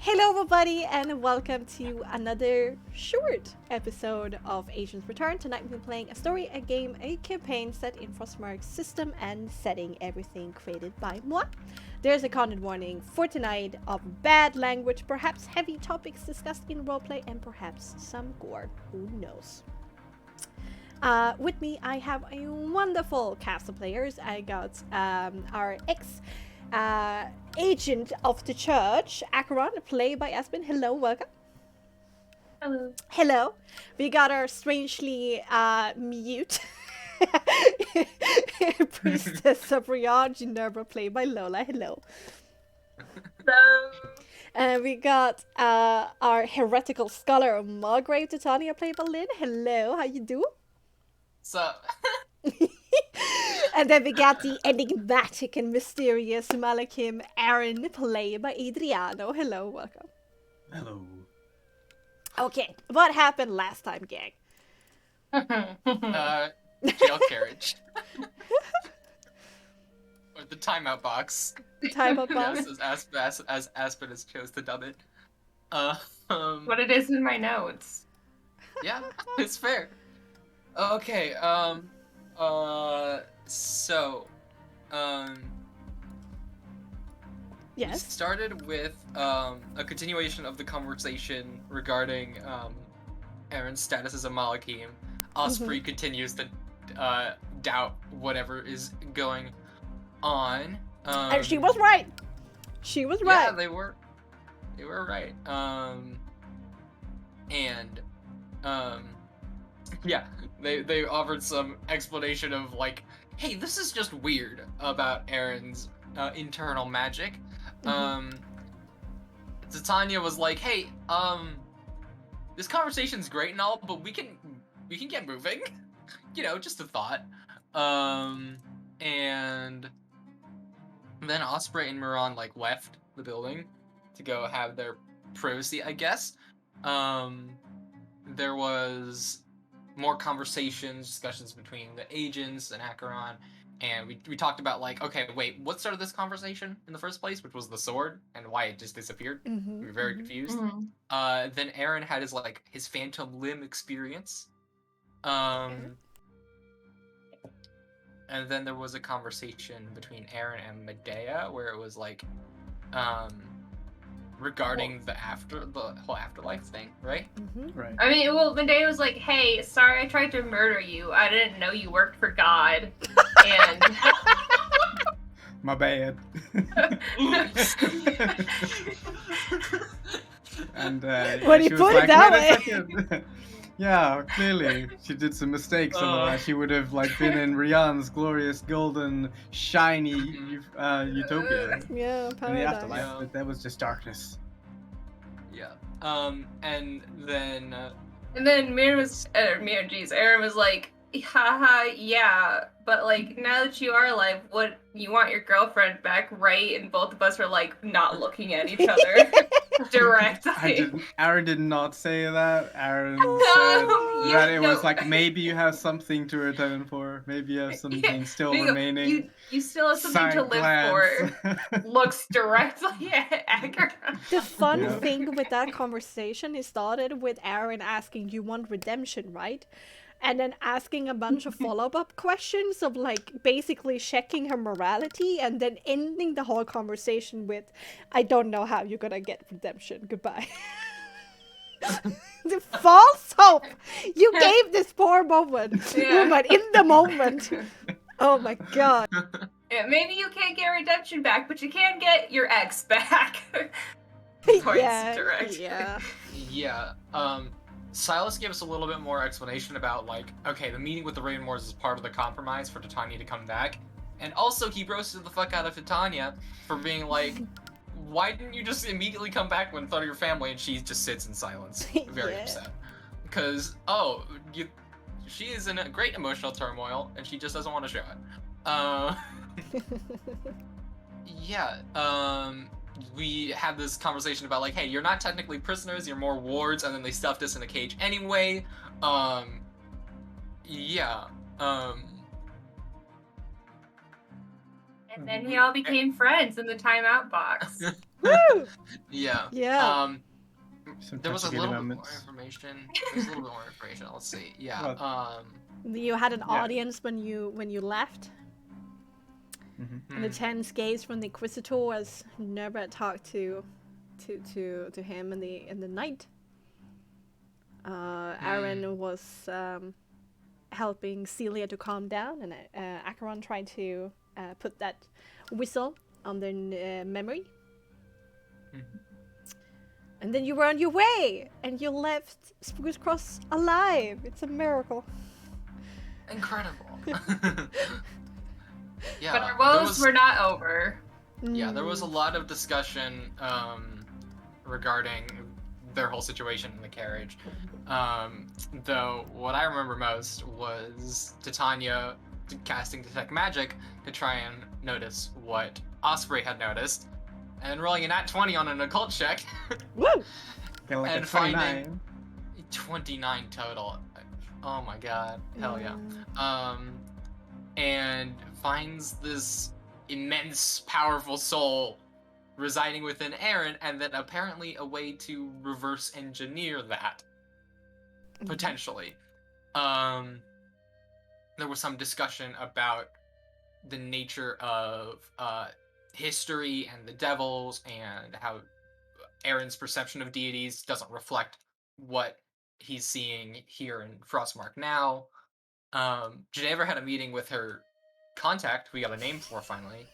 Hello everybody and welcome to another short episode of Asians Return. Tonight we'll be playing a story, a game, a campaign set in Frostmark's system and setting, everything created by moi. There's a content warning for tonight of bad language, perhaps heavy topics discussed in roleplay, and perhaps some gore. Who knows? With me, I have a wonderful cast of players. I got our agent of the church, Acheron, played by Aspen. Hello, welcome. Hello. Hello. We got our strangely mute priestess of Rion, Ginevra, played by Lola. Hello. Hello. And we got our heretical scholar, Margrave Titania, played by Lynn. Hello, how you do? Sup? And then we got the enigmatic and mysterious Malakim Aaron, played by Adriano. Hello, welcome. Hello. Okay, what happened last time, gang? Jail carriage. Or the timeout box. The timeout box? Yes, as Aspen has chose to dub it. What it is in my notes. Yeah, it's fair. Okay, we Yes. started with a continuation of the conversation regarding Aaron's status as a Malakim. Osprey continues to doubt whatever is going on. And she was right. She was right. Yeah, they were right. Yeah, they offered some explanation of like, hey, this is just weird about Aaron's internal magic. Titania was like, hey, this conversation's great and all, but we can get moving. You know, just a thought. And then Osprey and Miran like left the building to go have their privacy, I guess. There was more conversations, discussions between the agents and Acheron, and we talked about like, okay, wait, what started this conversation in the first place, which was the sword, and why it just disappeared. We were very confused. Then Aaron had his phantom limb experience. And then there was a conversation between Aaron and Medea where it was like, regarding the whole afterlife thing, right? Right. I mean, well, Medea was like, hey, sorry I tried to murder you. I didn't know you worked for God. And... My bad. And When you she was put it like, that "Wait a way." second." Yeah, clearly she did some mistakes. Otherwise, she would have like been in Rian's glorious, golden, shiny utopia Yeah, in the paradise. afterlife. Yeah. But that was just darkness. Yeah. And then Aaron was like, haha, yeah, but like, now that you are alive, what, you want your girlfriend back, right? And both of us were like, not looking at each other directly. Aaron did not say that. Aaron No, said that it was no. like, maybe you have something to atone for. Maybe you have something still remaining. You still have something to Side live for. glance. Looks directly at Acheron. The fun Yeah. thing with that conversation, it started with Aaron asking, you want redemption, right? And then asking a bunch of follow-up questions of like basically checking her morality, and then ending the whole conversation with, I don't know how you're gonna get redemption, goodbye. The false hope you gave this poor woman in the moment. Oh my god. Yeah, maybe you can't get redemption back, but you can get your ex back. Points directly. Yeah. yeah, Silas gave us a little bit more explanation about like, okay, the meeting with the Ravenmoors is part of the compromise for Titania to come back, and also he roasted the fuck out of Titania for being like, why didn't you just immediately come back when thought of your family? And she just sits in silence, very Yeah. upset, because she is in a great emotional turmoil and she just doesn't want to show it. Yeah. We had this conversation about like, hey, you're not technically prisoners, you're more wards, and then they stuffed us in a cage anyway. Yeah. And then we all became friends in the timeout box. Woo! Yeah. Yeah. Some There was a touchy little bit more moments. information. There's a little bit more information. Let's see. Yeah. What? You had an Yeah. audience when you left, and the tense gaze from the Inquisitor as Nerva talked to him in the night. Aaron was helping Celia to calm down, and Acheron tried to put that whistle on their memory. And then you were on your way, and you left Spruce Cross alive. It's a miracle. Incredible. Yeah. But our woes were not over. Yeah, there was a lot of discussion regarding their whole situation in the carriage. Though what I remember most was Titania casting Detect Magic to try and notice what Osprey had noticed, and rolling a nat 20 on an occult check. Woo! Get like And a finding- 29. 29 total. Oh my god. Hell yeah. And finds this immense, powerful soul residing within Aaron, and then apparently a way to reverse engineer that. Potentially. There was some discussion about the nature of history and the devils, and how Aaron's perception of deities doesn't reflect what he's seeing here in Frostmark now. Ginevra had a meeting with her contact, we got a name for finally.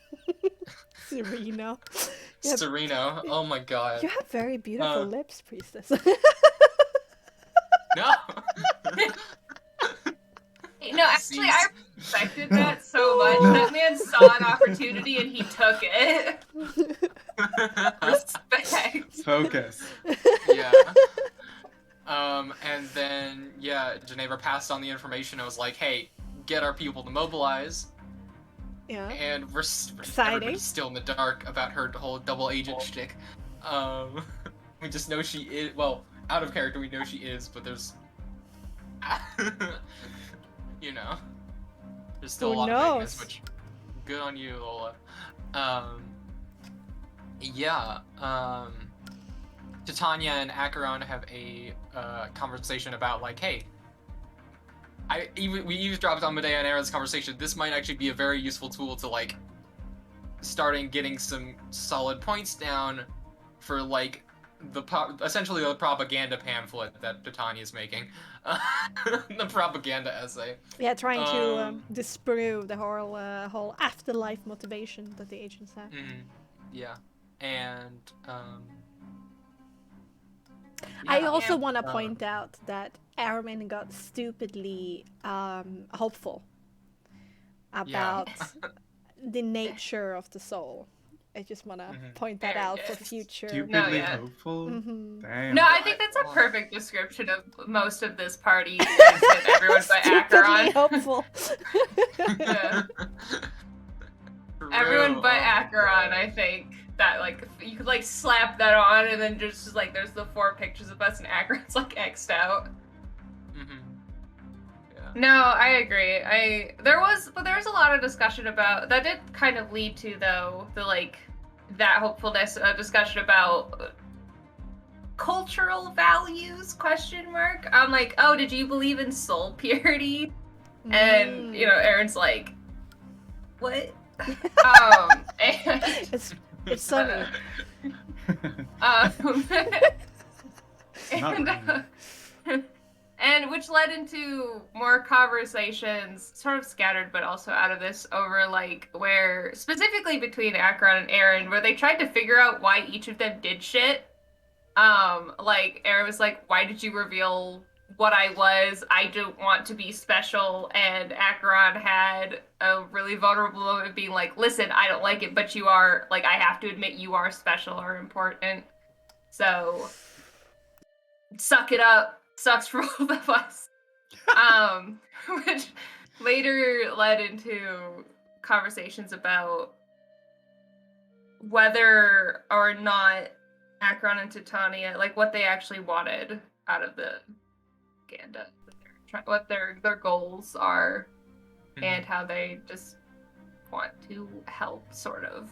Serena. Sereno. Oh my god. You have very beautiful lips, priestess. No! No, actually, I respected that so much. That man saw an opportunity and he took it. Respect. Focus. Yeah. And then, yeah, Ginevra passed on the information and was like, hey, get our people to mobilize. Yeah. And Exciting. everybody's still in the dark about her whole double agent shtick. We just know she is, well, out of character we know she is, but there's, you know, there's still Who a lot of vagueness, knows? which, good on you, Lola. Yeah, Titania and Acheron have a conversation about, like, hey, we eavesdropped on Medea and Aaron's conversation. This might actually be a very useful tool to, like, starting getting some solid points down for, like, essentially the propaganda pamphlet that Titania's making. The propaganda essay. Yeah, trying to disprove the whole afterlife motivation that the agents have. Yeah. And, I yeah. also want to point out that Aaron got stupidly hopeful about the nature of the soul. I just want to point that out for future. Stupidly yeah. hopeful. Mhm. Damn. No, I think that's a perfect description of most of this party. And everyone but Stupidly Acheron. hopeful. Yeah. True. Everyone but Oh my Acheron, God. I think. That, like, you could, like, slap that on and then just, like, there's the 4 pictures of us and Acheron's, like, X'd out. Yeah. No, I agree. There was a lot of discussion about, that did kind of lead to, though, the, like, that hopefulness, discussion about cultural values, ? I'm like, oh, did you believe in soul purity? And, you know, Aaron's like, what? And, It's sunny. And which led into more conversations, sort of scattered, but also out of this, over, like, where, specifically between Acheron and Aaron, where they tried to figure out why each of them did shit. Like, Aaron was like, why did you reveal what I was? I don't want to be special. And Acheron had a really vulnerable moment of being like, listen, I don't like it, but you are, like, I have to admit you are special or important. So, suck it up. Sucks for both of us. Which later led into conversations about whether or not Acheron and Titania, like, what they actually wanted out of the propaganda, what their goals are, and how they just want to help, sort of.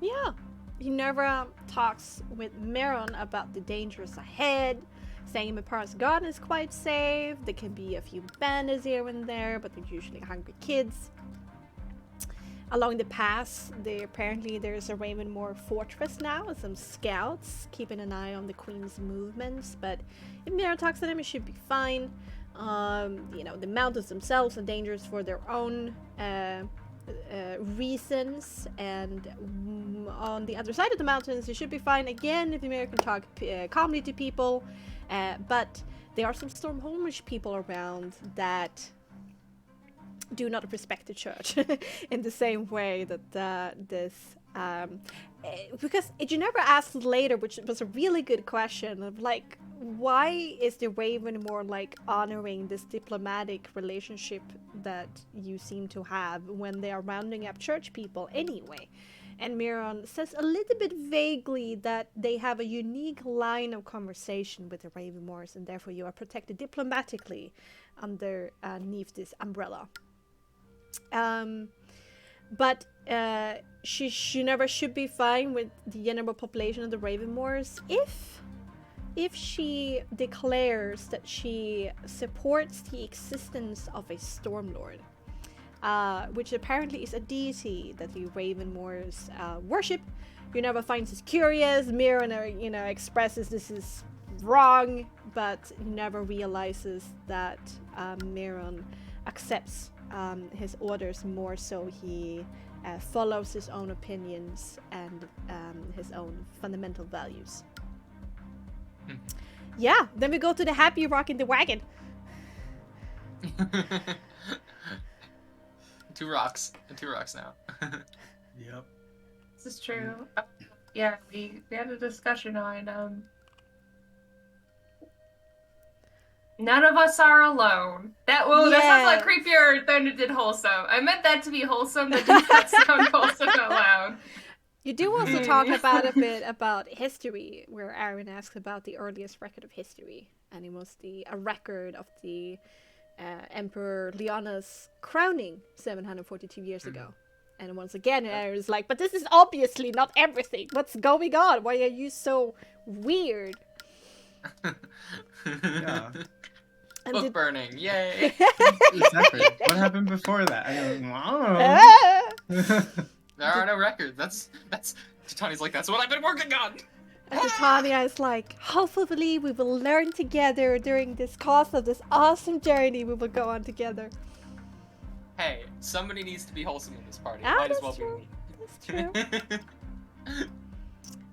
Yeah. Minerva talks with Meron about the dangers ahead, saying Mepara's garden is quite safe. There can be a few bandits here and there, but they're usually hungry kids. Along the pass, there's a Ravenmoor fortress now with some scouts keeping an eye on the Queen's movements. But if Meron talks to them, it should be fine. The mountains themselves are dangerous for their own reasons, and on the other side of the mountains, it should be fine again if the American talk calmly to people. But there are some Stormholmish people around that do not respect the church in the same way that because Ginevra asked later, which was a really good question, of like, why is the Ravenmoor like honoring this diplomatic relationship that you seem to have when they are rounding up church people anyway? And Miron says a little bit vaguely that they have a unique line of conversation with the Ravenmoors, and therefore you are protected diplomatically underneath this umbrella. But she never should be fine with the general population of the Ravenmoors if she declares that she supports the existence of a Stormlord, which apparently is a deity that the Ravenmoors worship. Minerva finds this curious. Miron, expresses this is wrong, but never realizes that Miron accepts his orders more so he follows his own opinions and his own fundamental values. Yeah, then we go to the happy rock in the wagon. Two rocks now. Yep. This is true. Yeah, we had a discussion on none of us are alone. That sounds like creepier than it did wholesome. I meant that to be wholesome, but did not sound wholesome out loud. You do also talk about a bit about history, where Aaron asks about the earliest record of history, and it was a record of the Emperor Lyanna's crowning 742 years ago. And once again, Aaron's like, but this is obviously not everything. What's going on? Why are you so weird? Yeah. Book burning, yay! Exactly. What happened before that? I don't know. There are no records. That's Titania's like, that's what I've been working on! And Titania is like, hopefully we will learn together during this course of this awesome journey we will go on together. Hey, somebody needs to be wholesome in this party. Ah, Might as that's well true. be That's true.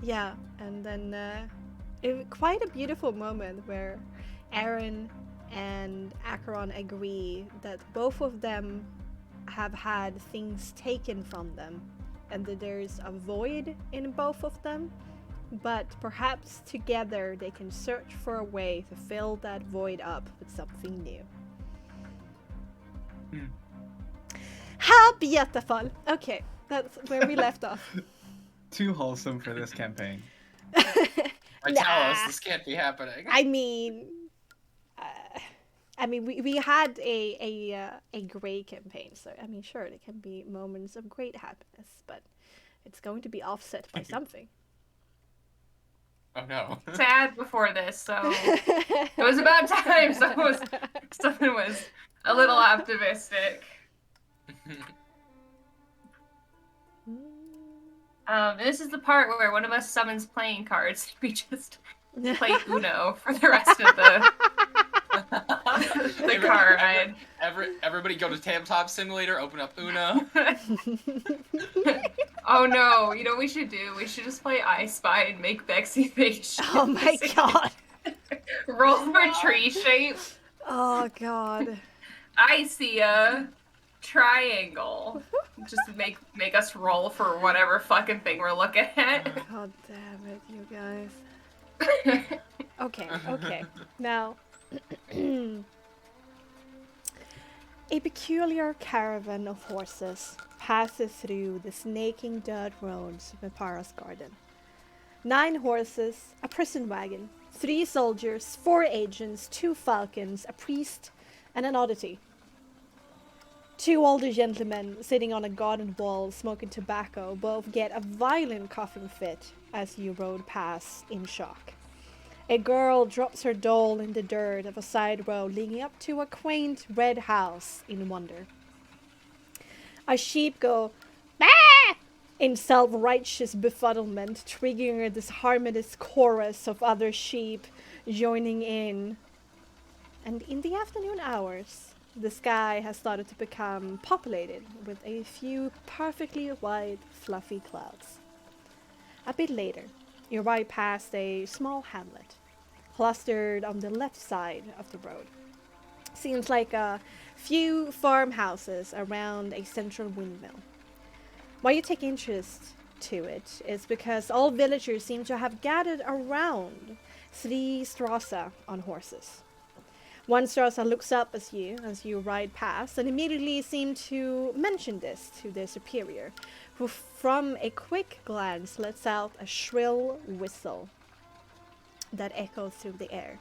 Yeah, and then quite a beautiful moment where Aaron and Acheron agree that both of them have had things taken from them, and that there's a void in both of them, but perhaps together they can search for a way to fill that void up with something new. How beautiful! Okay, that's where we left off. Too wholesome for this campaign. Tell us, this can't be happening. I mean, we had a great campaign, so I mean, sure, there can be moments of great happiness, but it's going to be offset by something. Oh no. Sad before this, so it was about time someone was a little optimistic. This is the part where one of us summons playing cards. We just play Uno for the rest of the car ride. Everybody go to Tabletop Simulator, open up Uno. Oh no, you know what we should do? We should just play I Spy and make Bexxy face. Oh my god. Roll for tree shape. Oh god. I see a triangle. Just make us roll for whatever fucking thing we're looking at. God damn it, you guys. Okay. Now, a peculiar caravan of horses passes through the snaking dirt roads of Mepara's garden. 9 horses, a prison wagon, 3 soldiers, 4 agents, 2 falcons, a priest, and an oddity. Two older gentlemen sitting on a garden wall smoking tobacco both get a violent coughing fit as you rode past in shock. A girl drops her doll in the dirt of a side road leading up to a quaint red house in wonder. A sheep go bah! In self-righteous befuddlement, triggering a disharmonious chorus of other sheep joining in. And in the afternoon hours, the sky has started to become populated with a few perfectly white, fluffy clouds. A bit later, you ride past a small hamlet, clustered on the left side of the road. Seems like a few farmhouses around a central windmill. Why you take interest to it is because all villagers seem to have gathered around 3 Strasser on horses. One Strasser looks up as you ride past and immediately seem to mention this to their superior, who from a quick glance lets out a shrill whistle that echoes through the air.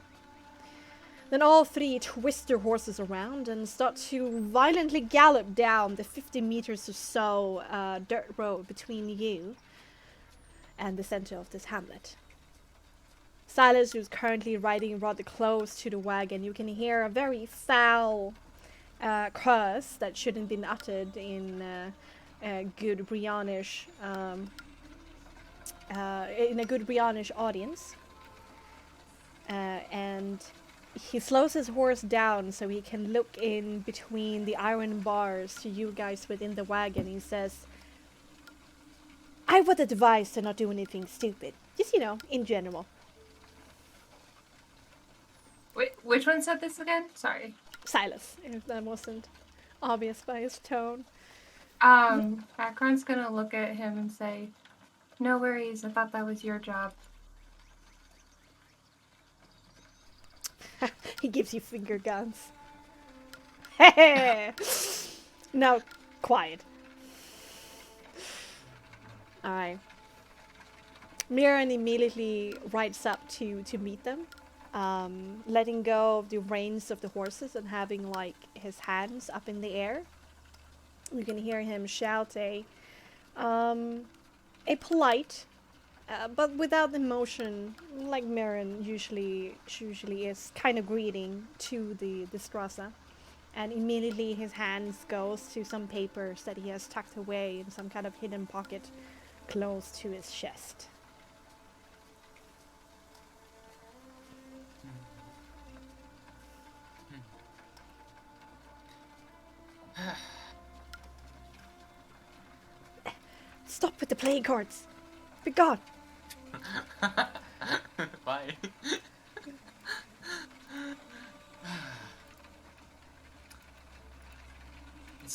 Then all 3 twist their horses around and start to violently gallop down the 50 meters or so dirt road between you and the center of this hamlet. Silas, who's currently riding rather close to the wagon, you can hear a very foul curse that shouldn't been uttered in a good Briannish audience. And he slows his horse down so he can look in between the iron bars to you guys within the wagon. He says, I would advise to not do anything stupid. Just, in general. Wait, which one said this again? Sorry. Silas, if that wasn't obvious by his tone. Patron's gonna look at him and say, no worries, I thought that was your job. He gives you finger guns. Hey! Now, quiet. Alright. Meulen immediately rides up to meet them. Letting go of the reins of the horses and having his hands up in the air. You can hear him shout a polite, but without emotion, like Meulen usually is, kind of greeting to the Strasser. And immediately his hands goes to some papers that he has tucked away in some kind of hidden pocket close to his chest. Stop with the playing cards. Be gone. Bye. It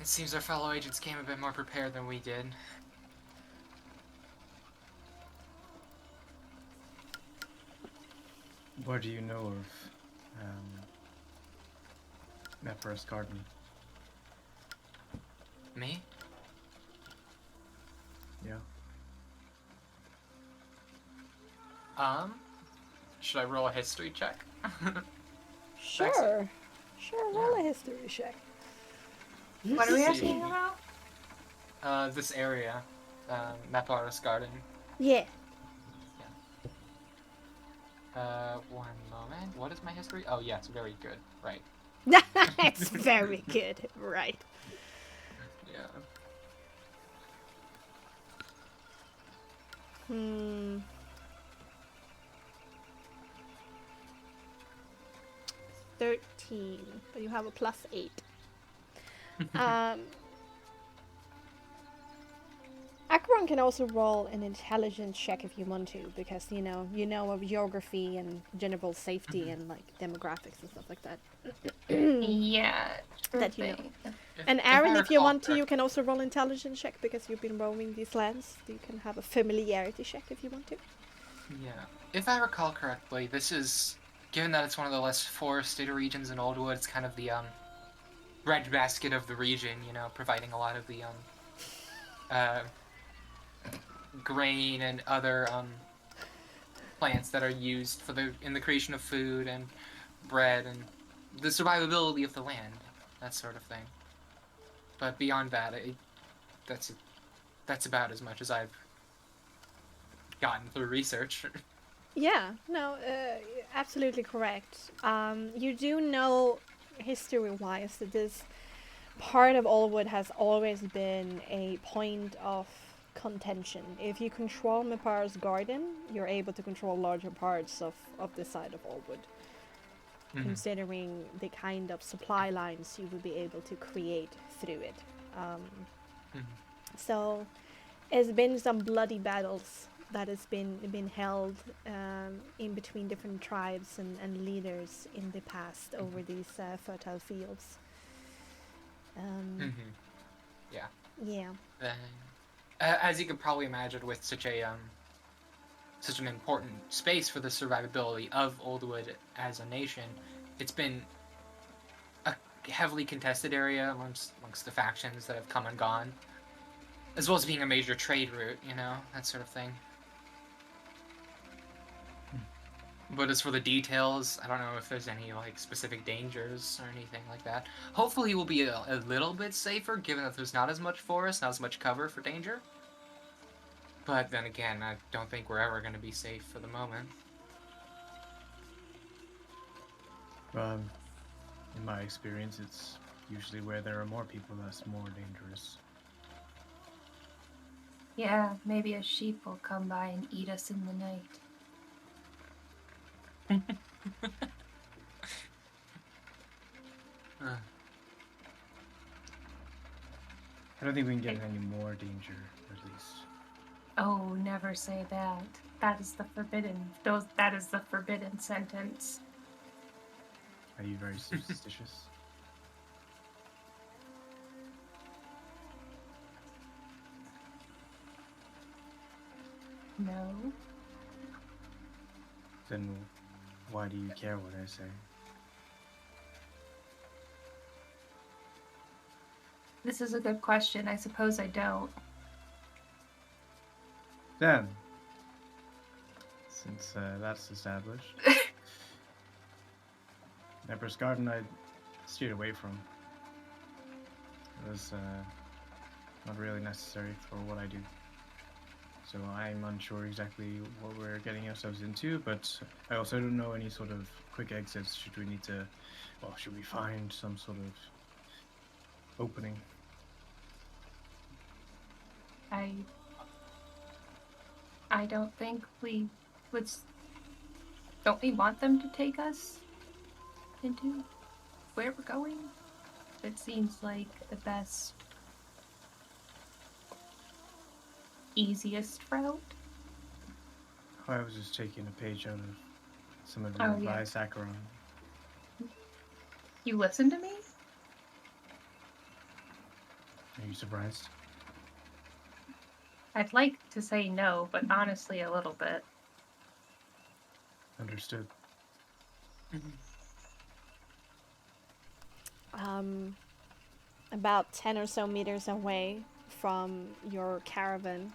seems our fellow agents came a bit more prepared than we did. What do you know of Emperor's Garden? Me? Yeah. Should I roll a history check? Sure. Roll a history check. What are we Let's see. asking about? This area. Emperor's Garden. Yeah. One moment. What is my history? Oh, yeah, it's very good. Right. It's very good. Right. Yeah. 13, but you have a +8. Akron can also roll an intelligence check if you want to, because you know of geography and general safety and demographics and stuff like that. Yeah. That you know. thing. And Aaron, if you recall want to, you can also roll intelligence check because you've been roaming these lands. You can have a familiarity check if you want to. Yeah. If I recall correctly, this is, given that it's one of the less forested regions in Oldwood, it's kind of the breadbasket of the region, providing a lot of the grain and other plants that are used in the creation of food, and bread and the survivability of the land, that sort of thing. But beyond that, that's about as much as I've gotten through research. Yeah, no, absolutely correct. You do know, history-wise, that this part of Allwood has always been a point of contention. If you control Mipar's garden, you're able to control larger parts of the side of Allwood. Considering the kind of supply lines you would be able to create through it. So, it's been some bloody battles that has been held in between different tribes and leaders in the past over these fertile fields. Yeah. Yeah. As you could probably imagine, with such an important space for the survivability of Oldwood as a nation, it's been a heavily contested area amongst the factions that have come and gone, as well as being a major trade route, that sort of thing. But as for the details, I don't know if there's any specific dangers or anything like that. Hopefully we'll be a little bit safer, given that there's not as much forest, not as much cover for danger. But then again, I don't think we're ever going to be safe for the moment. In my experience, it's usually where there are more people that's more dangerous. Yeah, maybe a sheep will come by and eat us in the night. I don't think we can get in any more danger, at least. Oh, never say that. That is the forbidden sentence. Are you very superstitious? No. Then why do you care what I say? This is a good question. I suppose I don't. Then, since that's established, Emperor's Garden I steered away from. It was not really necessary for what I do. So I'm unsure exactly what we're getting ourselves into, but I also don't know any sort of quick exits should we need to, well, should we find some sort of opening? I don't think we would. Don't we want them to take us into where we're going? It seems like the best, easiest route. Oh, I was just taking a page out of some of the Oh, advice Acheron. You listen to me? Are you surprised? I'd like to say no, but honestly, a little bit. Understood. About 10 or so meters away from your caravan,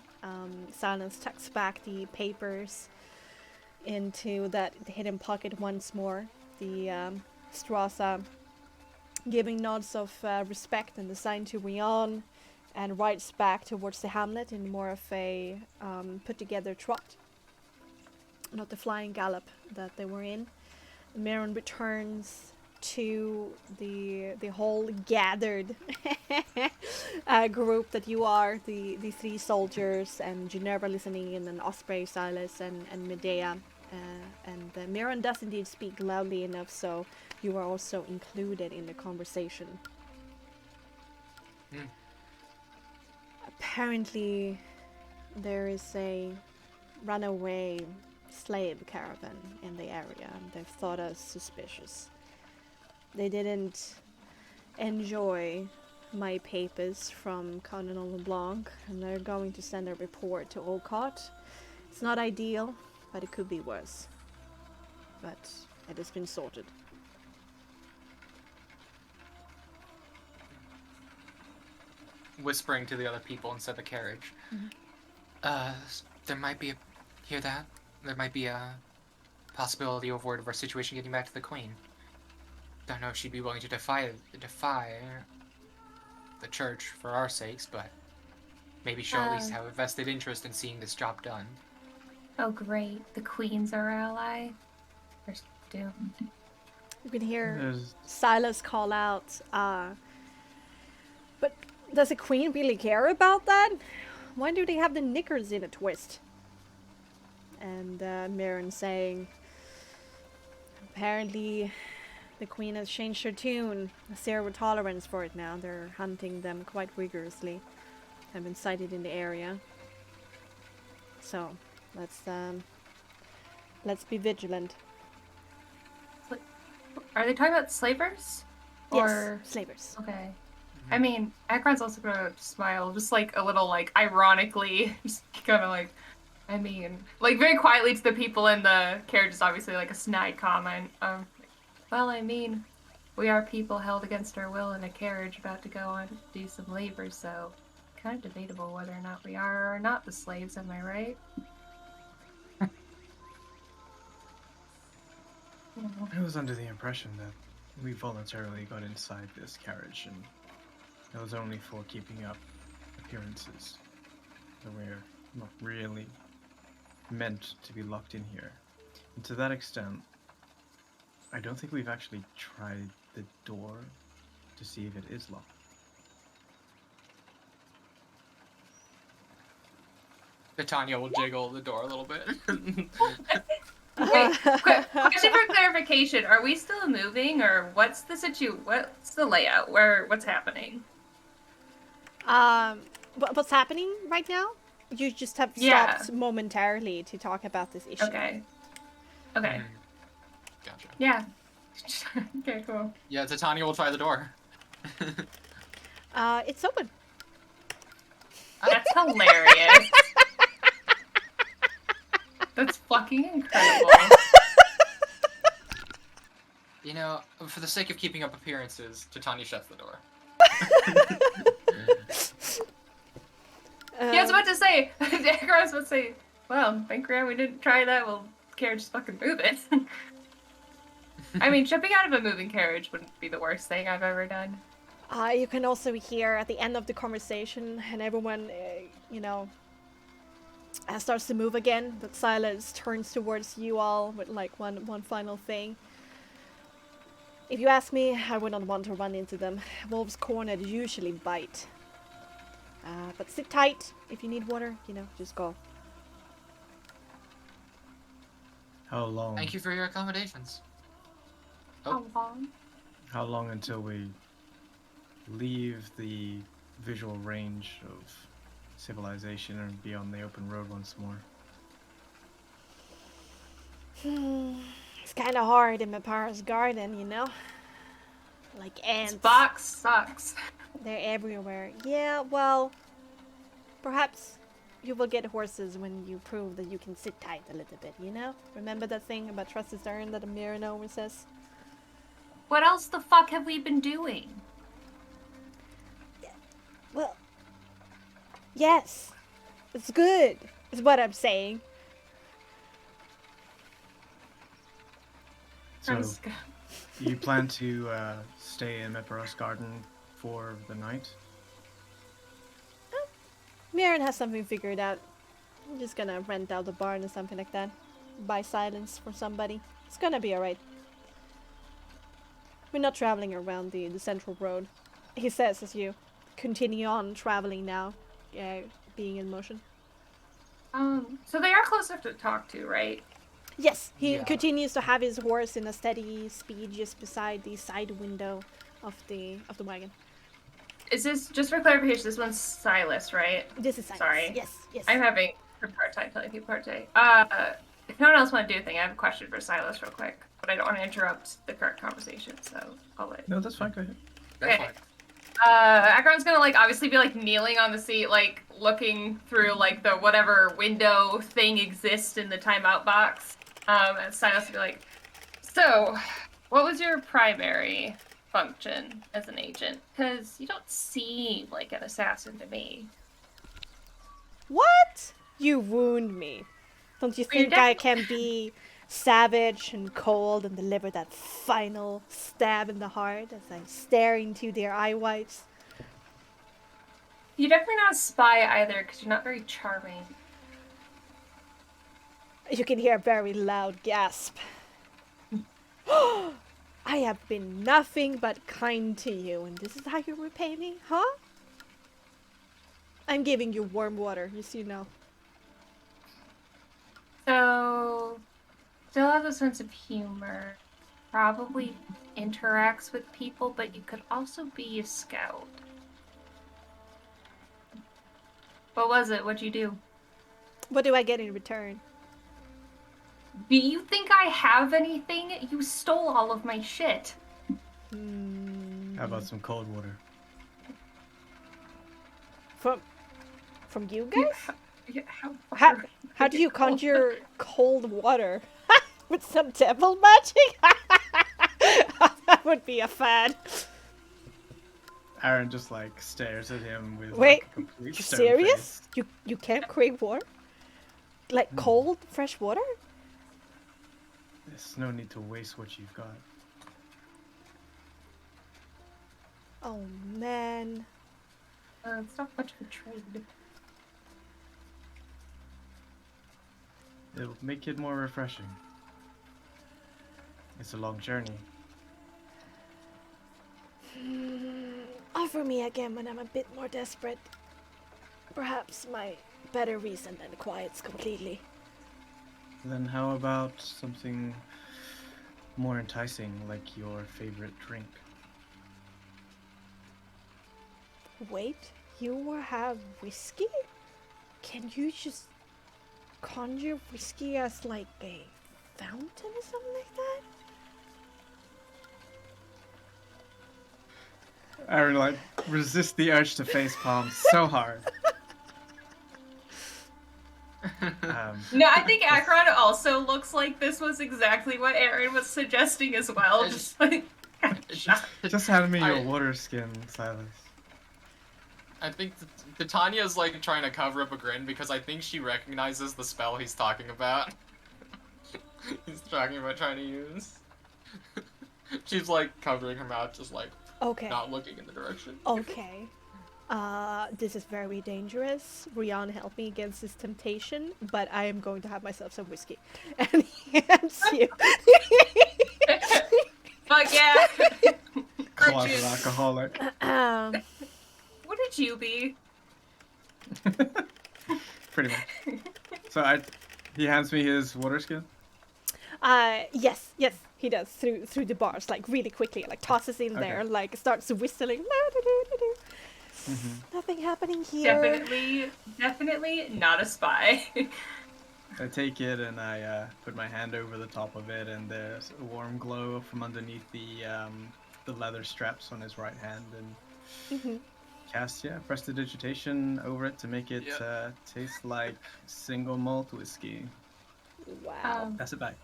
Silence tucks back the papers into that hidden pocket once more. The Strasa giving nods of respect and the sign to Rion, and rides back towards the hamlet in more of a put together trot, not the flying gallop that they were in. Meulen returns to the whole gathered group that you are, the three soldiers, and Ginevra listening in, and Osprey, Silas, and Medea. And Meulen does indeed speak loudly enough, so you are also included in the conversation. Apparently, there is a runaway slave caravan in the area, and they've thought us suspicious. They didn't enjoy my papers from Cardinal LeBlanc, and they're going to send a report to Olcott. It's not ideal, but it could be worse. But it has been sorted. Whispering to the other people inside the carriage. There might be hear that? There might be a possibility of word of our situation getting back to the Queen. don't know if she'd be willing to defy the church for our sakes, but maybe she'll at least have a vested interest in seeing this job done. Oh, great. The Queen's our ally. We're doomed. You can hear There's- Silas call out, but does the Queen really care about that? Why do they have the knickers in a twist? And Meulen saying, apparently the Queen has changed her tune. Zero tolerance for it now. They're hunting them quite rigorously. Have been sighted in the area. So, let's be vigilant. Are they talking about slavers? Or... Yes, slavers. Okay. I mean, Akron's also gonna smile, just like a little, like, ironically, just kind of like, I mean, like very quietly to the people in the carriage is obviously like a snide comment. Well, I mean, we are people held against our will in a carriage about to go on to do some labor, so kind of debatable whether or not we are or not the slaves, am I right? I was under the impression that we voluntarily got inside this carriage, and it was only for keeping up appearances. That we're not really meant to be locked in here. And to that extent, I don't think we've actually tried the door to see if it is locked. Titania will jiggle the door a little bit. Wait, question for clarification: are we still moving, or what's the What's the layout? What's happening? What's happening right now? You just have Yeah. stopped momentarily to talk about this issue. Okay. Okay. Gotcha. Yeah. Okay. Cool. Yeah, Titania will try the door. It's open. That's hilarious. That's fucking incredible. You know, for the sake of keeping up appearances, Titania shuts the door. Yeah, I was about to say. Akron was about to say. Well, thank God we didn't try that. Well, carriage just fucking move it. I mean, jumping out of a moving carriage wouldn't be the worst thing I've ever done. You can also hear at the end of the conversation, and everyone, starts to move again. But Silas turns towards you all with like one final thing. If you ask me, I would not want to run into them. Wolves cornered usually bite. But sit tight. If you need water, just go. How long? Thank you for your accommodations. How long? How long until we leave the visual range of civilization and be on the open road once more? It's kind of hard in my parents' garden, Like ants. This box sucks. They're everywhere. Yeah, well, perhaps you will get horses when you prove that you can sit tight a little bit, Remember that thing about trust is earned that Meulen always says? What else the fuck have we been doing? Well, yes, it's good, is what I'm saying. So, I'm just gonna- you plan to stay in Meperos Garden for the night? Meulen has something figured out. I'm just gonna rent out the barn or something like that. Buy silence for somebody. It's gonna be alright. We're not traveling around the central road, he says as you continue on traveling now, being in motion. So they are close enough to talk to, right? Yes, he Yeah. continues to have his horse in a steady speed just beside the side window of the wagon. Is this, just for clarification, this one's Silas, right? This is silence. Sorry. Yes. I'm having part-time telling people part-time. If no one else want to do a thing, I have a question for Silas real quick. But I don't want to interrupt the current conversation, so I'll let... No, that's fine. Go ahead. That's Okay. fine. Akron's gonna, obviously be, kneeling on the seat, looking through, the whatever window thing exists in the timeout box. And Silas will be like, so, what was your primary function as an agent? Because you don't seem like an assassin to me. What? You wound me. Don't you Well, you're think I can be savage and cold and deliver that final stab in the heart as I stare into their eye whites. You're definitely not a spy either, because you're not very charming. You can hear a very loud gasp. I have been nothing but kind to you, and this is how you repay me, huh? I'm giving you warm water, just so you know. So, still has a sense of humor. Probably interacts with people, but you could also be a scout. What was it? What'd you do? What do I get in return? Do you think I have anything? You stole all of my shit. How about some cold water? From you guys? Yeah, How do you conjure cold water? With some devil magic? That would be a fad. Aaron just like stares at him with Wait, like, a complete you stone serious? face. You can't crave water? Like cold, fresh water? There's no need to waste what you've got. Oh man. It's not much of a trade. It'll make it more refreshing. It's a long journey. Offer me again when I'm a bit more desperate. Perhaps my better reason than quiets completely. Then how about something more enticing, like your favorite drink? Wait, you have whiskey? Can you just conjure whiskey as like a fountain or something like that? Aaron like resists the urge to face palm so hard. No, I think Akron also looks like this was exactly what Aaron was suggesting as well. Just like, Just hand me your water skin, Silas. I think Titania's like trying to cover up a grin because I think she recognizes the spell he's talking about. He's talking about trying to use. She's like covering her mouth, just like Okay. not looking in the direction. Okay. This is very dangerous. Rian, help me against this temptation, but I am going to have myself some whiskey. And he hands you. fuck yeah. Closet alcoholic. What did you be? Pretty much. So he hands me his water skin. Yes, he does through the bars, like really quickly, like tosses in there, Okay. like starts whistling. Nothing happening here. Definitely not a spy. I take it and I put my hand over the top of it, and there's a warm glow from underneath the leather straps on his right hand, and cast prestidigitation over it to make it taste like single malt whiskey. Wow. Pass it back.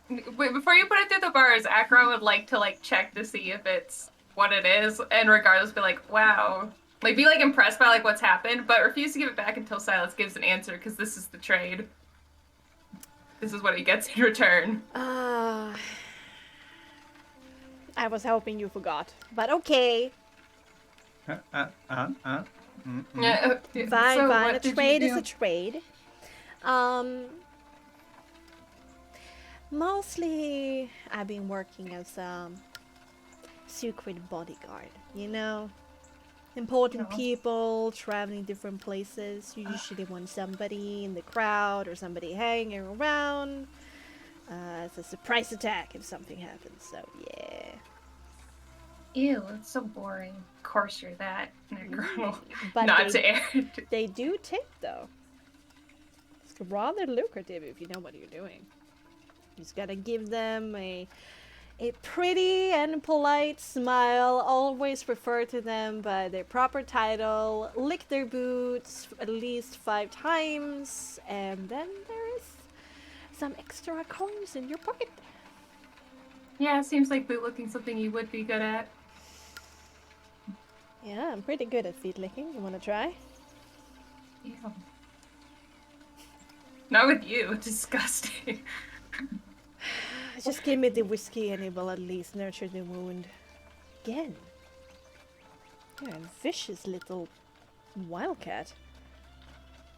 Wait, before you put it through the bars, Akron would like to check to see if it's what it is, and regardless be like, wow. Like, be impressed by what's happened, but refuse to give it back until Silas gives an answer, because this is the trade. This is what he gets in return. I was hoping you forgot, but okay. Yeah, Fine. what A did you trade is do? a trade. Mostly I've been working as a secret bodyguard, you know? Important No. people traveling different places. You usually want somebody in the crowd or somebody hanging around as a surprise attack if something happens. So yeah. Ew, it's so boring. Of course you're that, Necro. But Not to air. they do tip though. It's rather lucrative if you know what you're doing. You just gotta give them a pretty and polite smile, always refer to them by their proper title, lick their boots at least 5 times, and then there is some extra coins in your pocket. Yeah, it seems like bootlicking something you would be good at. Yeah, I'm pretty good at feet licking. You wanna try? Ew. Not with you. Disgusting. Just give me the whiskey and it will at least nurture the wound. Again. You're a vicious little wildcat.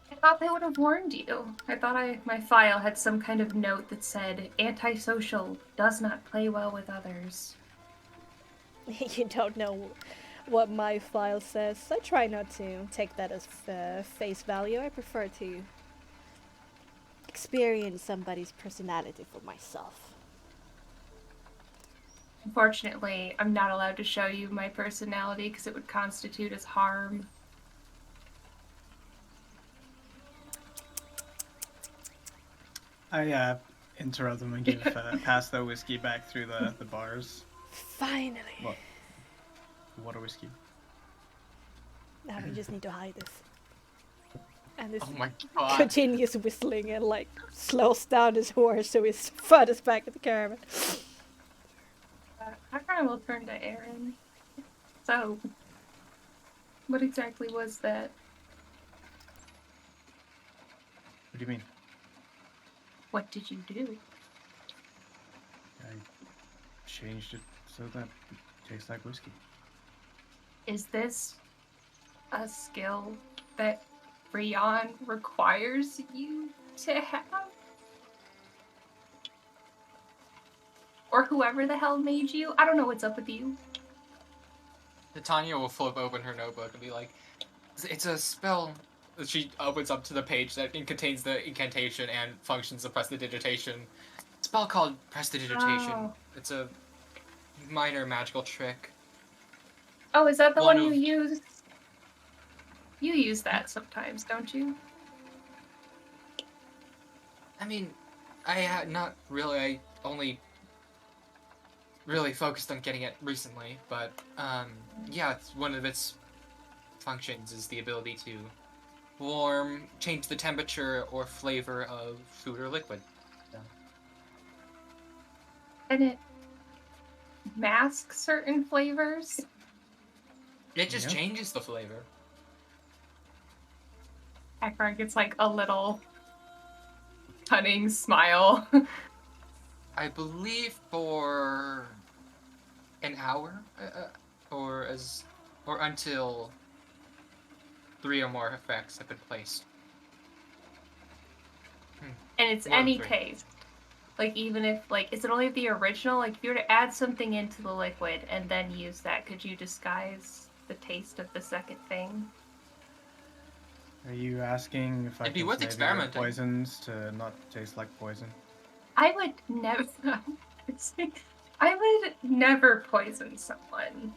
I thought they would have warned you. I thought my file had some kind of note that said, antisocial, does not play well with others. You don't know what my file says. I try not to take that as face value. I prefer to experience somebody's personality for myself. Unfortunately, I'm not allowed to show you my personality because it would constitute as harm. I interrupt them and give pass the whiskey back through the bars. Finally. What? Water whiskey. Now we just need to hide this. And this Oh my god. continues whistling and like slows down his horse so he's furthest back at the caravan. Patron will turn to Aaron. So, what exactly was that? What do you mean? What did you do? I changed it so that it tastes like whiskey. Is this a skill that Rion requires you to have? Or whoever the hell made you? I don't know what's up with you. Titania will flip open her notebook and be like, it's a spell. She opens up to the page that contains the incantation and functions of prestidigitation. Spell called prestidigitation. Oh. It's a minor magical trick. Oh, is that the One one of- you use? You use that sometimes, don't you? I mean, not really. I only really focused on getting it recently, but yeah, it's one of its functions is the ability to change the temperature or flavor of food or liquid. Yeah. And it masks certain flavors? It just Yeah. changes the flavor. Akbar gets like a little cunning smile. I believe for an hour, or until 3 or more effects have been placed. And it's More than any 3. taste. Like, even if, like, is it only the original? Like, if you were to add something into the liquid and then use that, could you disguise the taste of the second thing? Are you asking if I It'd be can worth flavor experimenting. poisons to not taste like poison? I would never. I would never poison someone.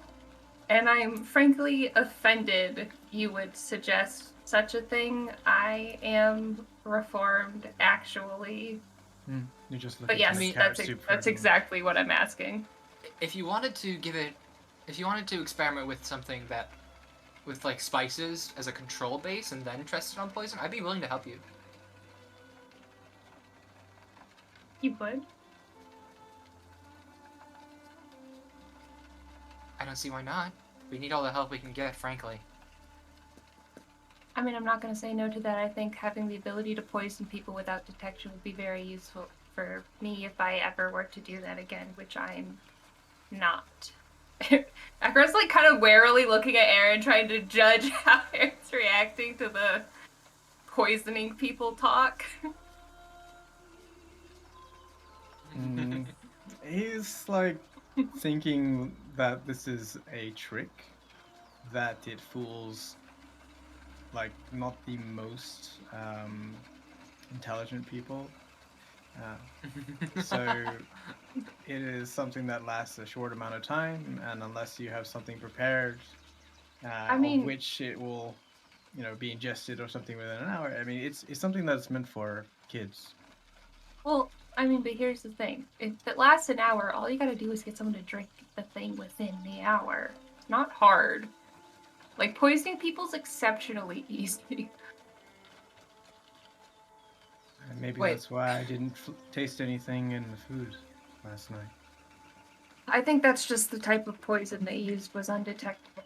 And I'm frankly offended you would suggest such a thing. I am reformed, actually. You're just looking But yes, for the mean, carrot soup for that's everyone. exactly what I'm asking. If you wanted to experiment with something with like spices as a control base and then test it on poison, I'd be willing to help you. You would? I don't see why not. We need all the help we can get, frankly. I mean, I'm not going to say no to that. I think having the ability to poison people without detection would be very useful for me if I ever were to do that again, which I'm not. Akron's like kind of warily looking at Aaron, trying to judge how Aaron's reacting to the poisoning people talk. He's like thinking that this is a trick, that it fools like not the most intelligent people. So it is something that lasts a short amount of time, and unless you have something prepared, I mean- of which it will, be ingested or something within an hour. I mean, it's something that's meant for kids. Well, I mean, but here's the thing. If it lasts an hour, all you gotta do is get someone to drink the thing within the hour. It's not hard. Like, poisoning people's exceptionally easy. And maybe Wait. that's why I didn't taste anything in the food last night. I think that's just the type of poison they used was undetectable.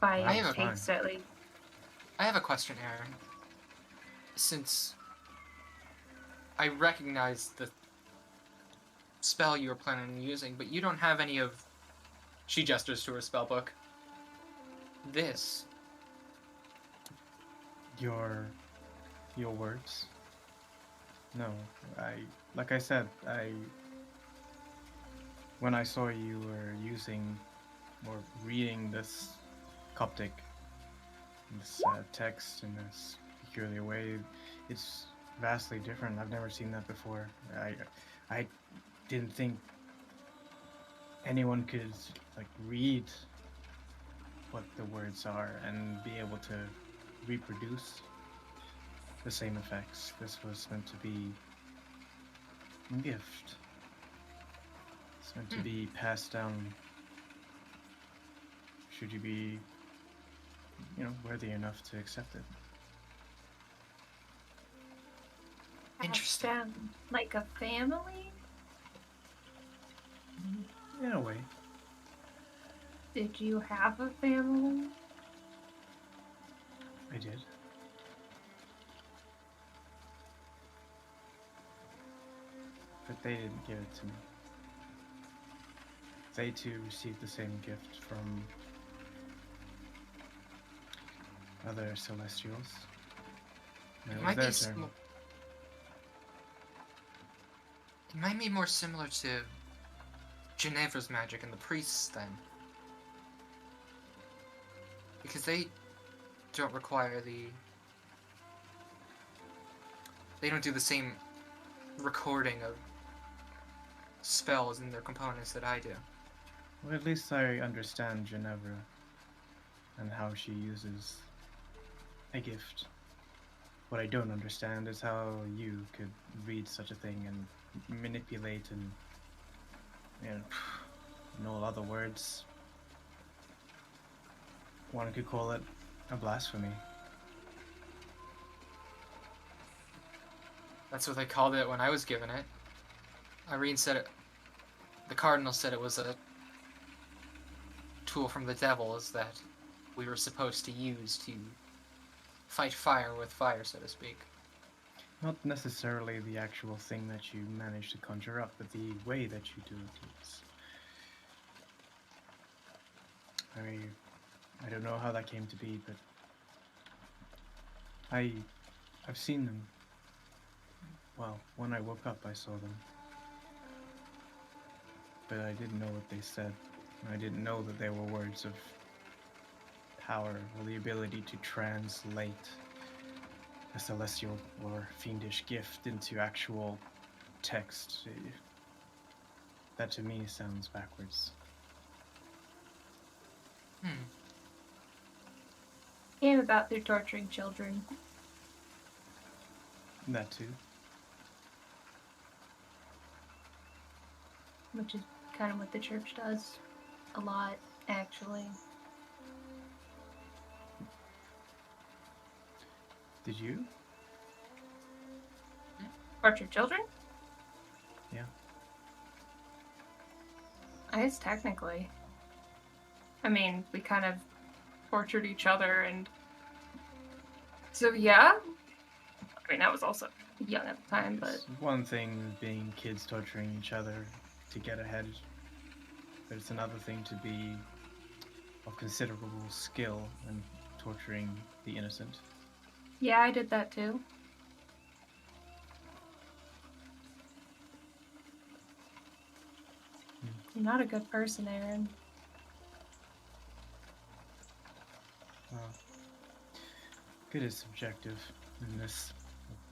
By I have a taste, at least. I have a question, Aaron. Since I recognize spell you were planning on using, but you don't have any of... She gestures to her spell book. This. Your words? No, like I said, when I saw you were using or reading this Coptic, this text in this peculiar way, it's vastly different. I've never seen that before. I didn't think anyone could like read what the words are and be able to reproduce the same effects. This was meant to be a gift. It's meant to be passed down. Should you be, worthy enough to accept it. Interesting. Passed down like a family? In a way. Did you have a family? I did. But they didn't give it to me. They too received the same gift from other Celestials. And It it was might their be turn. It might be more similar to Ginevra's magic and the priests then. Because they don't require they don't do the same recording of spells and their components that I do. Well, at least I understand Ginevra and how she uses a gift. What I don't understand is how you could read such a thing and manipulate and, in all other words, one could call it a blasphemy. That's what they called it when I was given it. Irene said it. The Cardinal said it was a tool from the devils that we were supposed to use to fight fire with fire, so to speak. Not necessarily the actual thing that you manage to conjure up, but the way that you do it is. I don't know how that came to be, but I've seen them. Well, when I woke up, I saw them. But I didn't know what they said. I didn't know that they were words of power or the ability to translate a celestial or fiendish gift into actual text. That to me sounds backwards. Came about through torturing children. That too. Which is kind of what the church does a lot, actually. Did you? Torture children? Yeah. I guess technically. I mean, we kind of tortured each other, and so yeah. I mean, I was also young at the time, but It's one thing being kids torturing each other to get ahead, but it's another thing to be of considerable skill and torturing the innocent. yeah, I did that too. You're not a good person, Aaron. Well, good is subjective in this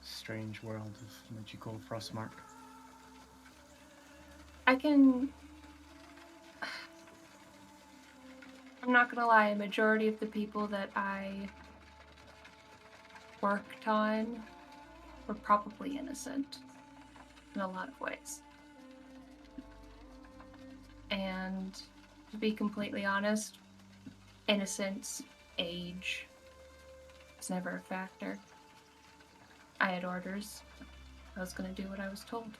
strange world of what you call Frostmark. I'm not gonna lie, a majority of the people that I worked on were probably innocent in a lot of ways. And to be completely honest, innocence, age, was never a factor. I had orders. I was gonna do what I was told.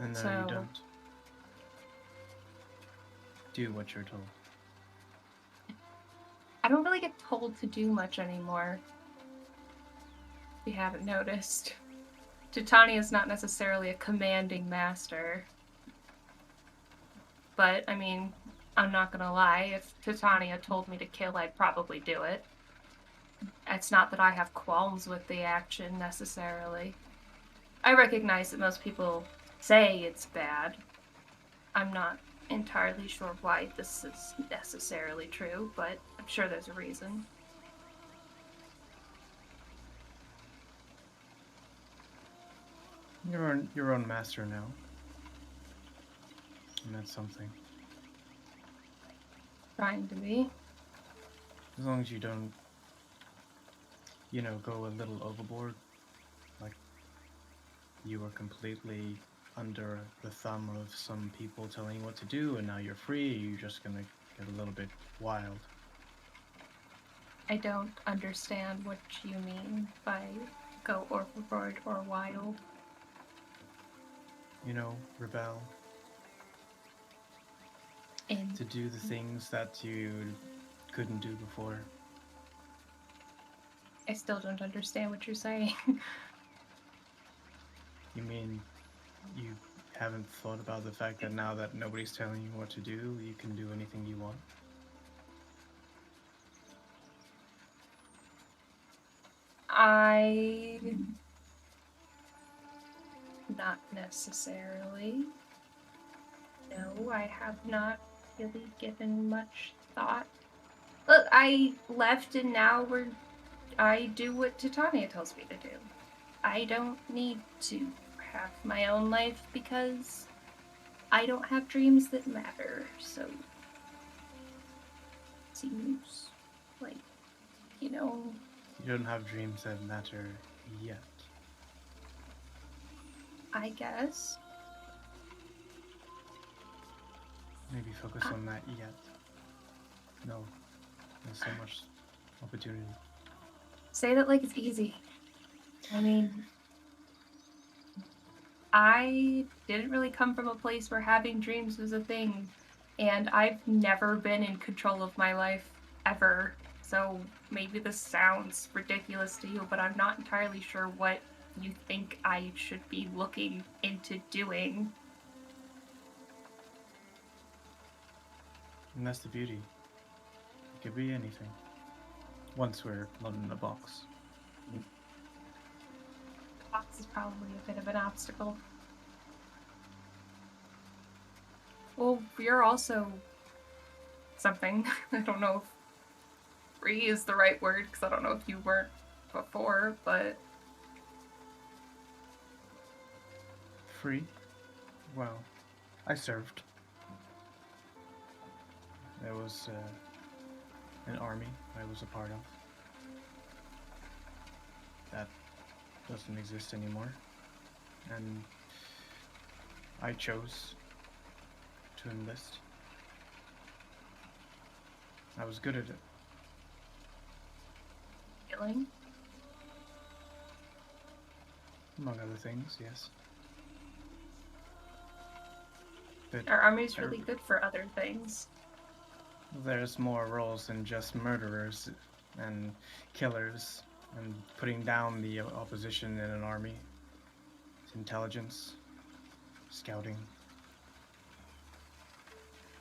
And now So- you don't do what you're told. I don't really get told to do much anymore. If you haven't noticed. Titania's not necessarily a commanding master. But, I mean, I'm not gonna lie, if Titania told me to kill, I'd probably do it. It's not that I have qualms with the action, necessarily. I recognize that most people say it's bad. I'm not entirely sure why this is necessarily true, but I'm sure there's a reason. You're your own master now. And that's something. Trying to be. As long as you don't, go a little overboard. Like, you were completely under the thumb of some people telling you what to do, and now you're free, you're just gonna get a little bit wild. I don't understand what you mean by go overboard or wild. Rebel. And To do the things that you couldn't do before. I still don't understand what you're saying. You mean you haven't thought about the fact that now that nobody's telling you what to do, you can do anything you want? Not necessarily. No, I have not really given much thought. Look, I left and now I do what Titania tells me to do. I don't need to have my own life because I don't have dreams that matter, so seems like, You don't have dreams that matter yet. I guess. Maybe focus on that yet. No, there's so much opportunity. Say that like it's easy. I mean, I didn't really come from a place where having dreams was a thing, and I've never been in control of my life, ever. So maybe this sounds ridiculous to you, but I'm not entirely sure what you think I should be looking into doing. And that's the beauty. It could be anything. Once we're not in a box. Box is probably a bit of an obstacle. Well, you're also something. I don't know if free is the right word, because I don't know if you weren't before, but... Free? Well, I served. There was an army I was a part of. That doesn't exist anymore. And I chose to enlist. I was good at it. Killing? Among other things, yes. But Our army's really good for other things. there's more roles than just murderers and killers and putting down the opposition in an army. It's intelligence, scouting.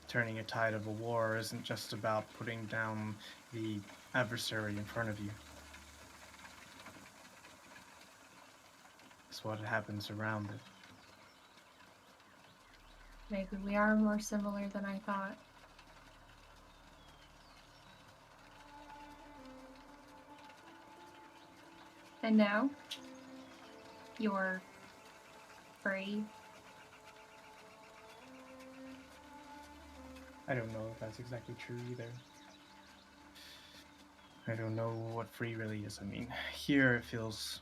Turning a tide of a war isn't just about putting down the adversary in front of you. It's what happens around it. Maybe we are more similar than I thought. And now, you're free. I don't know if that's exactly true either. I don't know what free really is. I mean, here it feels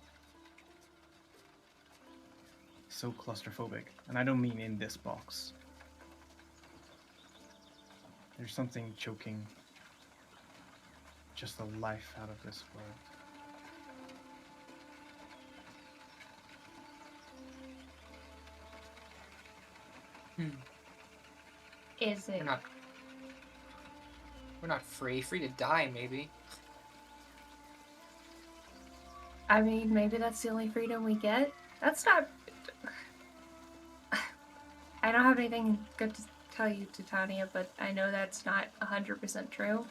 so claustrophobic. And I don't mean in this box. There's something choking just the life out of this world. Is it? We're not free. Free to die, maybe. I mean, maybe that's the only freedom we get. That's not... I don't have anything good to tell you, Titania, but I know that's not 100% true.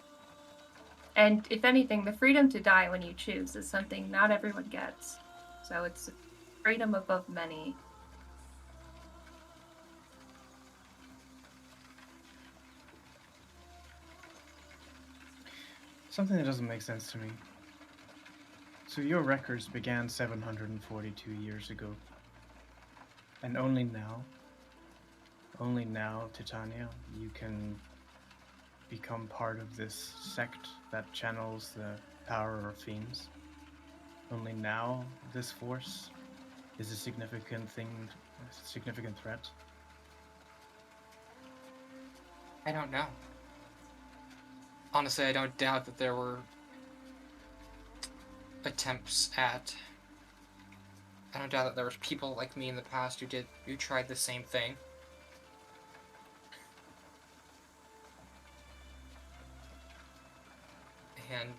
And if anything, the freedom to die when you choose is something not everyone gets. So it's freedom above many. Something that doesn't make sense to me. So your records began 742 years ago. And only now, Titania, you can become part of this sect that channels the power of fiends. Only now this force is a significant threat. I don't know. Honestly, I don't doubt that there were attempts at... I don't doubt that there was people like me in the past who tried the same thing. And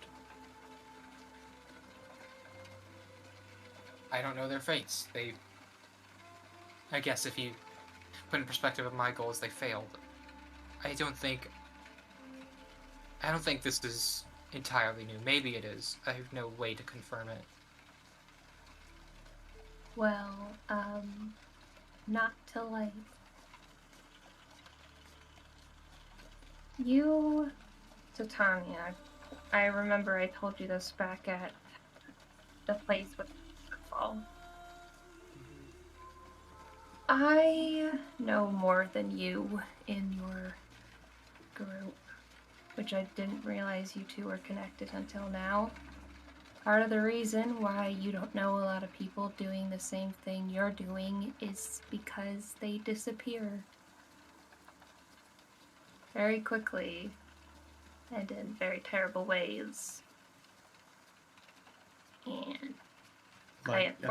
I don't know their fates. I guess if you put in perspective of my goals, they failed. I don't think this is entirely new. Maybe it is. I have no way to confirm it. Well, not to life. You, Titania, I remember I told you this back at the place with the fall. I know more than you in your group, which I didn't realize you two were connected until now. Part of the reason why you don't know a lot of people doing the same thing you're doing is because they disappear very quickly and in very terrible ways. And Like at the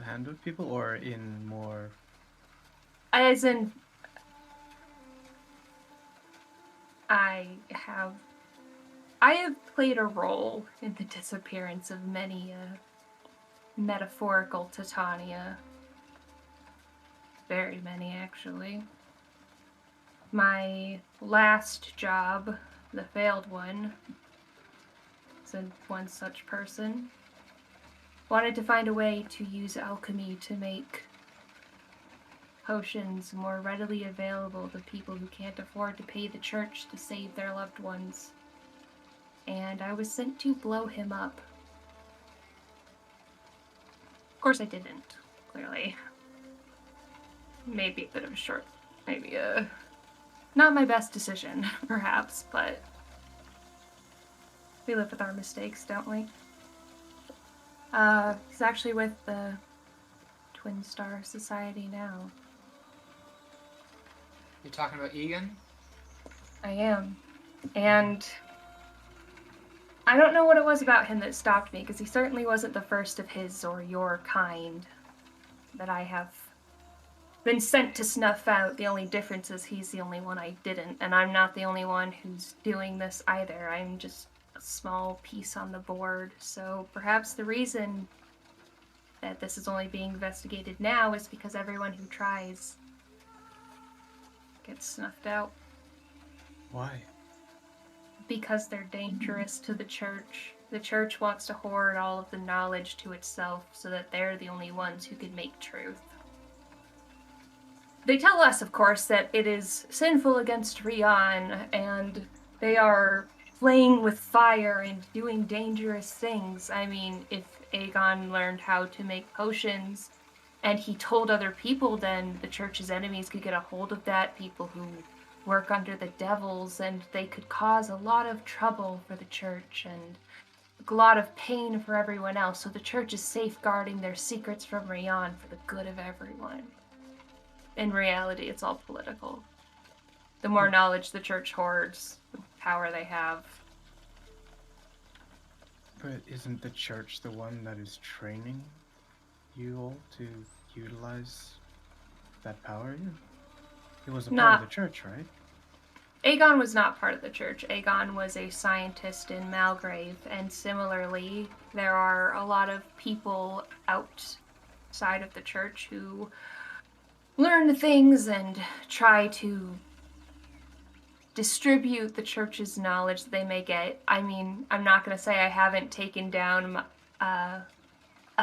hand of people, or in more... As in, I have played a role in the disappearance of many metaphorical Titania. Very many, actually. My last job, the failed one, was one such person. Wanted to find a way to use alchemy to make potions more readily available to people who can't afford to pay the church to save their loved ones. And I was sent to blow him up. Of course I didn't, clearly. Maybe a bit of a short, not my best decision, perhaps, but we live with our mistakes, don't we? He's actually with the Twin Star Society now. You're talking about Egan? I am. And I don't know what it was about him that stopped me, because he certainly wasn't the first of his or your kind that I have been sent to snuff out. The only difference is he's the only one I didn't, and I'm not the only one who's doing this either. I'm just a small piece on the board, so perhaps the reason that this is only being investigated now is because everyone who tries gets snuffed out. Why? Because they're dangerous to the church. The church wants to hoard all of the knowledge to itself so that they're the only ones who can make truth. They tell us, of course, that it is sinful against Rian, and they are playing with fire and doing dangerous things. I mean, if Aegon learned how to make potions, and he told other people, then the church's enemies could get a hold of that, people who work under the devils, and they could cause a lot of trouble for the church and a lot of pain for everyone else. So the church is safeguarding their secrets from Rian for the good of everyone. In reality, it's all political. The more knowledge the church hoards, the power they have. But isn't the church the one that is training you all to utilize that power? It was a part of the church, right? Aegon was not part of the church. Aegon was a scientist in Malgrave, and similarly, there are a lot of people outside of the church who learn things and try to distribute the church's knowledge that they may get. I mean, I'm not going to say I haven't taken down a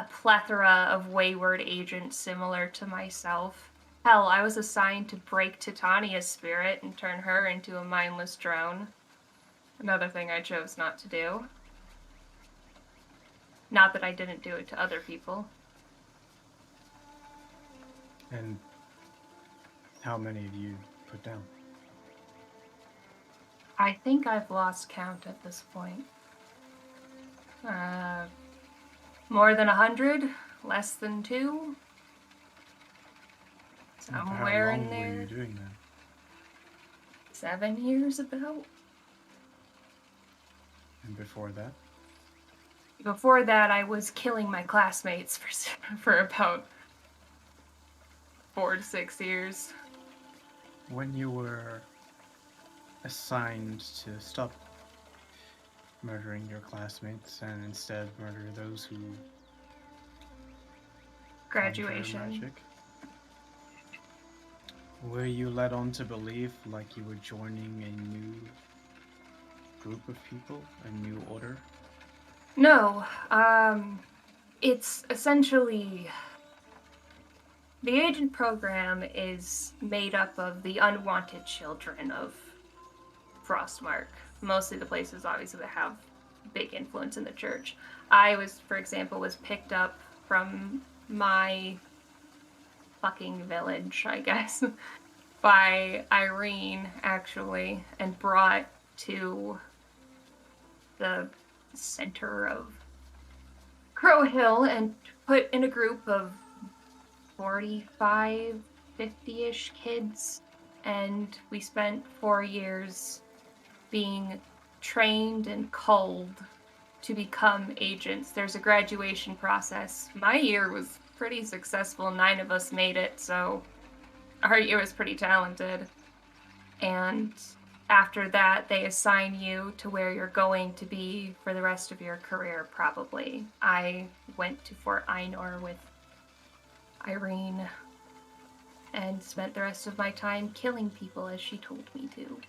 plethora of wayward agents similar to myself. Hell, I was assigned to break Titania's spirit and turn her into a mindless drone. Another thing I chose not to do. Not that I didn't do it to other people. And how many have you put down? I think I've lost count at this point. More than 100? Less than 2? Somewhere in there. How long were you doing that? 7 years about. And before that? Before that, I was killing my classmates for about 4 to 6 years. When you were assigned to stop murdering your classmates and instead murder those who Graduation. conjure magic, were you led on to believe like you were joining a new group of people, a new order? No, it's essentially the agent program is made up of the unwanted children of Frostmark. Mostly the places, obviously, that have big influence in the church. I was, for example, was picked up from my fucking village, I guess, by Irene, actually, and brought to the center of Crow Hill and put in a group of 45, 50-ish kids. And we spent 4 years being trained and culled to become agents. There's a graduation process. My year was pretty successful. 9 of us made it, so our year was pretty talented. And after that, they assign you to where you're going to be for the rest of your career, probably. I went to Fort Einor with Irene and spent the rest of my time killing people as she told me to.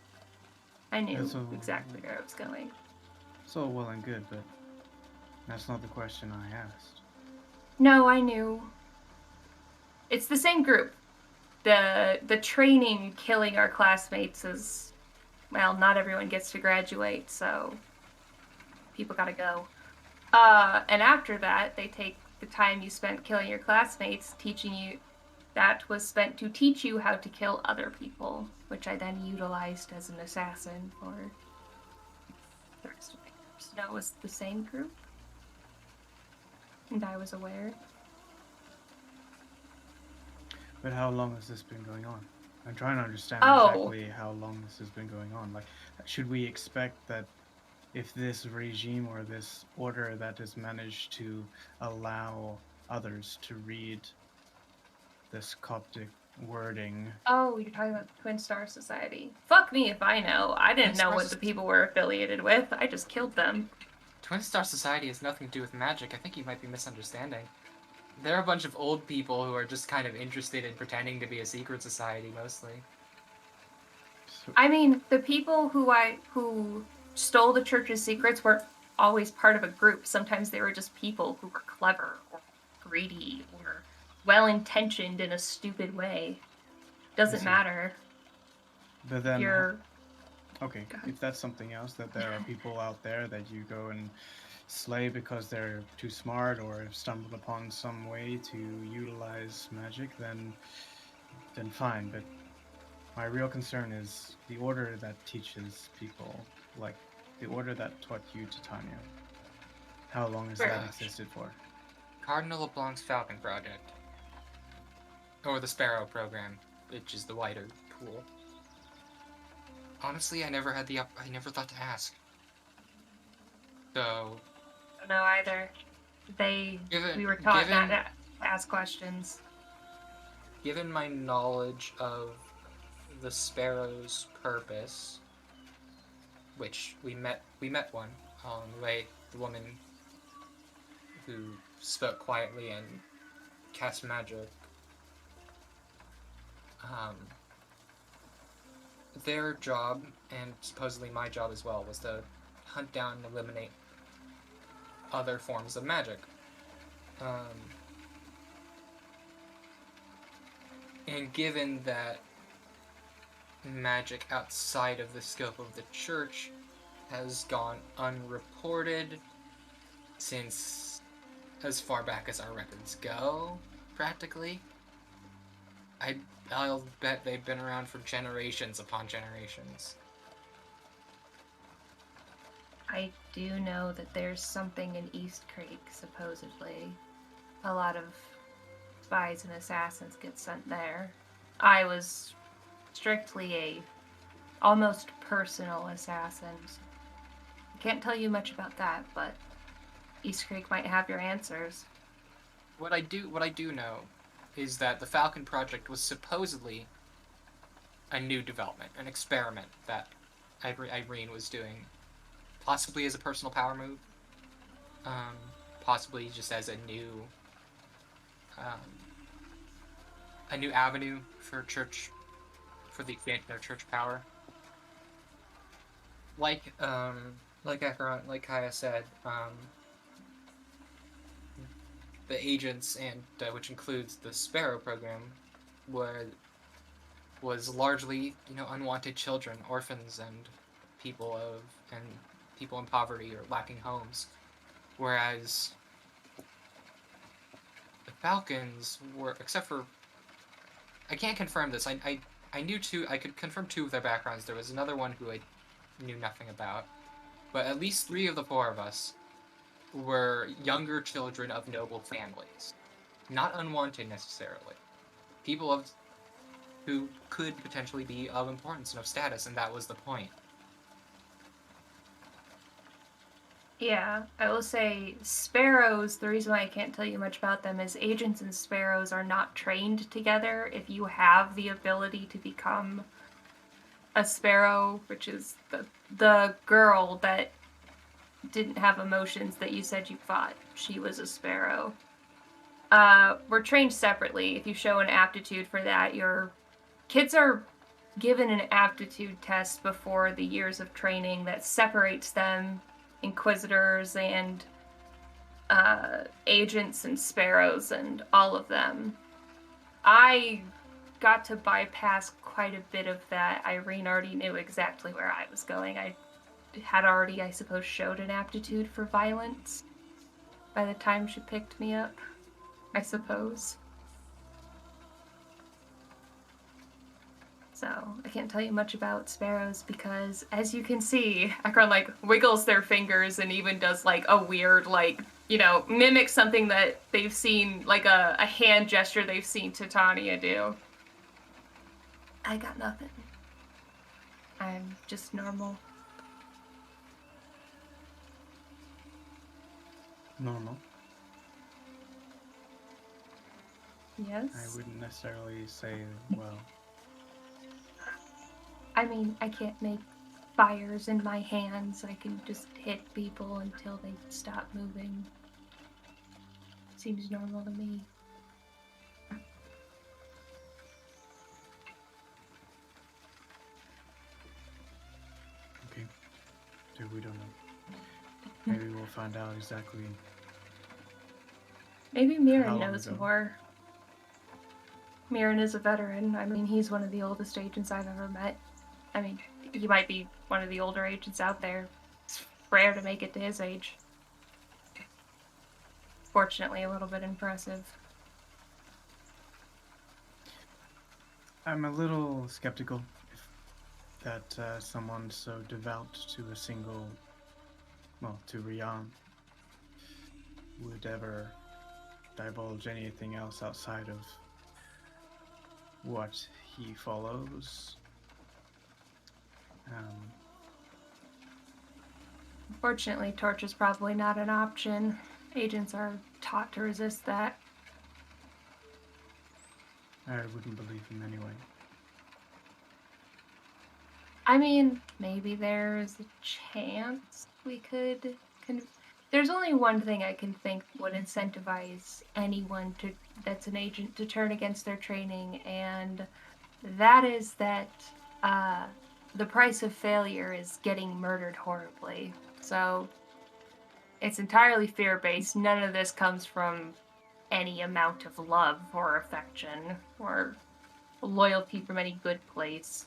I knew exactly where I was going. It's all well and good, but that's not the question I asked. No, I knew. It's the same group. The training killing our classmates is, well, not everyone gets to graduate, so people gotta go. And after that, they take the time you spent killing your classmates, teaching you, that was spent to teach you how to kill other people, which I then utilized as an assassin for the rest of my years. So it was the same group, and I was aware. But how long has this been going on? I'm trying to understand exactly how long this has been going on. Like, should we expect that if this regime or this order that has managed to allow others to read this Coptic wording... Oh, you're talking about the Twin Star Society. Fuck me if I know. I didn't know what the people were affiliated with. I just killed them. Twin Star Society has nothing to do with magic. I think you might be misunderstanding. They're a bunch of old people who are just kind of interested in pretending to be a secret society, mostly. I mean, the people who stole the church's secrets weren't always part of a group. Sometimes they were just people who were clever or greedy or well-intentioned in a stupid way. Doesn't matter. But then... You're... Okay, if that's something else, that there are people out there that you go and slay because they're too smart or have stumbled upon some way to utilize magic, then fine. But my real concern is the order that teaches people, like the order that taught you Titania. How long has that existed for? Cardinal LeBlanc's Falcon Project. Or the Sparrow Program, which is the wider pool. Honestly, I never thought to ask. So... No, either. We were taught not to ask questions. Given my knowledge of the Sparrow's purpose, which we met one on the way. The woman who spoke quietly and cast magic. Their job, and supposedly my job as well, was to hunt down and eliminate other forms of magic. And given that magic outside of the scope of the church has gone unreported since as far back as our records go, practically, I'll bet they've been around for generations upon generations. I do know that there's something in East Creek, supposedly. A lot of spies and assassins get sent there. I was strictly a almost personal assassin. I can't tell you much about that, but East Creek might have your answers. What I do know is that the Falcon Project was supposedly a new development, an experiment that Irene was doing, possibly as a personal power move, possibly just as a new avenue for the expansion of church power. Like Acheron, like Kaya said, the agents and which includes the Sparrow program, was largely unwanted children, orphans, and people in poverty or lacking homes, whereas the Falcons were, except for, I can't confirm this. I knew two. I could confirm two of their backgrounds. There was another one who I knew nothing about, but at least 3 of the 4 of us were younger children of noble families, not unwanted necessarily, people who could potentially be of importance and of status, and that was the point. Yeah, I will say sparrows, the reason why I can't tell you much about them is agents and sparrows are not trained together. If you have the ability to become a sparrow, which is the girl that didn't have emotions that you said you fought, she was a sparrow. We're trained separately. If you show an aptitude for that, your kids are given an aptitude test before the years of training that separates them, inquisitors and agents and sparrows and all of them. I got to bypass quite a bit of that. Irene already knew exactly where I was going. I had already, I suppose, showed an aptitude for violence by the time she picked me up, I suppose. So I can't tell you much about sparrows because, as you can see, Akron wiggles their fingers and even does a weird mimics something that they've seen, a hand gesture they've seen Titania do. I got nothing. I'm just normal. Normal. Yes? I wouldn't necessarily say, well. I mean, I can't make fires in my hands. I can just hit people until they stop moving. Seems normal to me. Okay. So we don't know. Maybe we'll find out exactly. Maybe How Meulen long knows ago? more. Meulen is a veteran. I mean, he's one of the oldest agents I've ever met. I mean, he might be one of the older agents out there. It's rare to make it to his age. Fortunately, a little bit impressive. I'm a little skeptical that someone so devout to a single, to Rian, would ever divulge anything else outside of what he follows. Unfortunately, torch is probably not an option. Agents are taught to resist that. I wouldn't believe him anyway. I mean, maybe there's a chance we could. There's only one thing I can think would incentivize anyone that's an agent to turn against their training, and that is that the price of failure is getting murdered horribly. So it's entirely fear-based. None of this comes from any amount of love or affection or loyalty from any good place.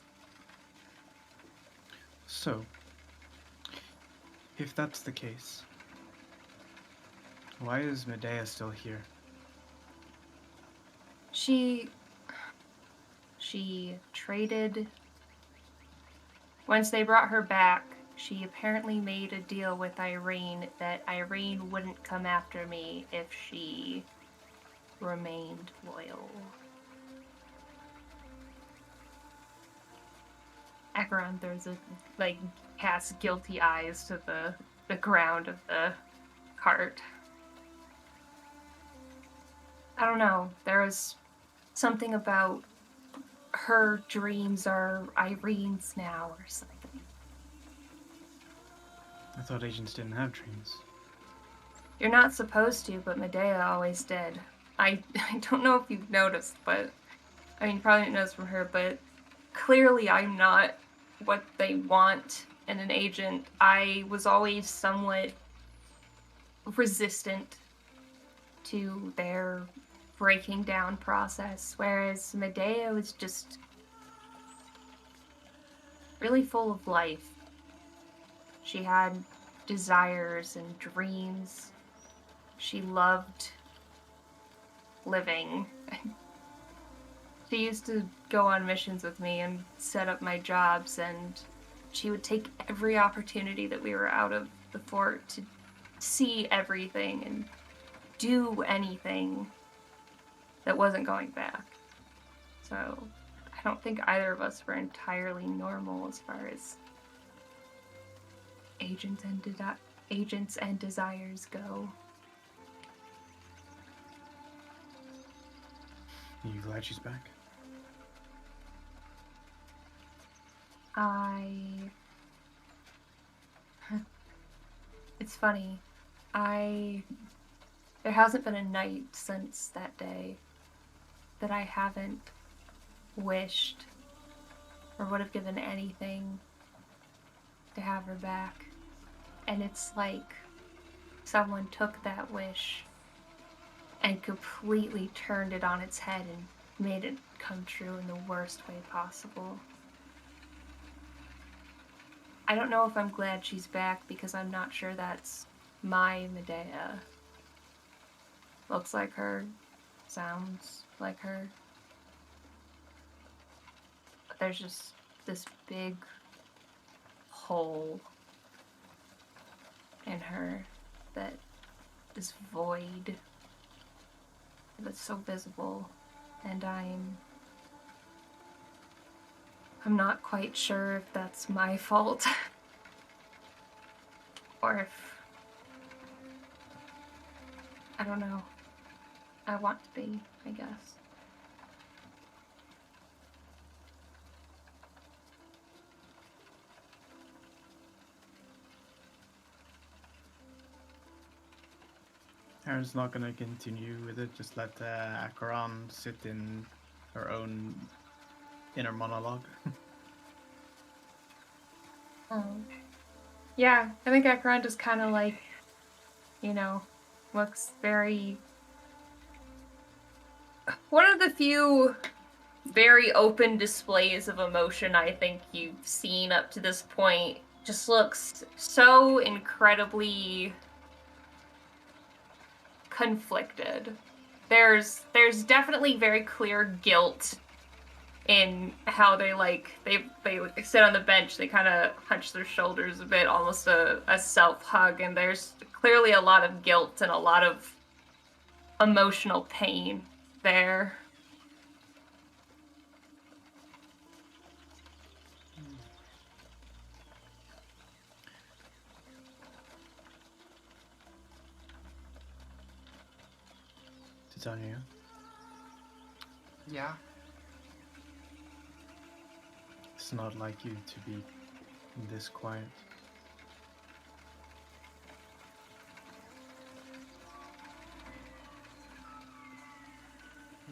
So, if that's the case, why is Medea still here? She traded. Once they brought her back, she apparently made a deal with Irene that Irene wouldn't come after me if she remained loyal. Acheron throws casts guilty eyes to the ground of the cart. I don't know. There was something about her dreams are Irene's now or something. I thought agents didn't have dreams. You're not supposed to, but Medea always did. I don't know if you've noticed, but I mean, you probably didn't notice from her, but clearly I'm not what they want in an agent. I was always somewhat resistant to their breaking down process, whereas Medea was just really full of life. She had desires and dreams. She loved living. She used to go on missions with me and set up my jobs, and she would take every opportunity that we were out of the fort to see everything and do anything that wasn't going back. So I don't think either of us were entirely normal as far as agents and desires go. Are you glad she's back? It's funny. There hasn't been a night since that day that I haven't wished or would have given anything to have her back. And it's like someone took that wish and completely turned it on its head and made it come true in the worst way possible. I don't know if I'm glad she's back because I'm not sure that's my Medea. Looks like her, sounds like her. But there's just this big hole in her that is void, that's so visible, and I'm not quite sure if that's my fault or if, I don't know. I want to be, I guess. Aaron's not gonna continue with it, just let Acheron sit in her own inner monologue. Yeah, I think Acheron just kind of looks very... One of the few very open displays of emotion I think you've seen up to this point. Just looks so incredibly conflicted. There's definitely very clear guilt in how they sit on the bench, they kind of hunch their shoulders a bit, almost a self-hug, and there's clearly a lot of guilt and a lot of emotional pain there. Titania? Yeah. It's not like you to be this quiet.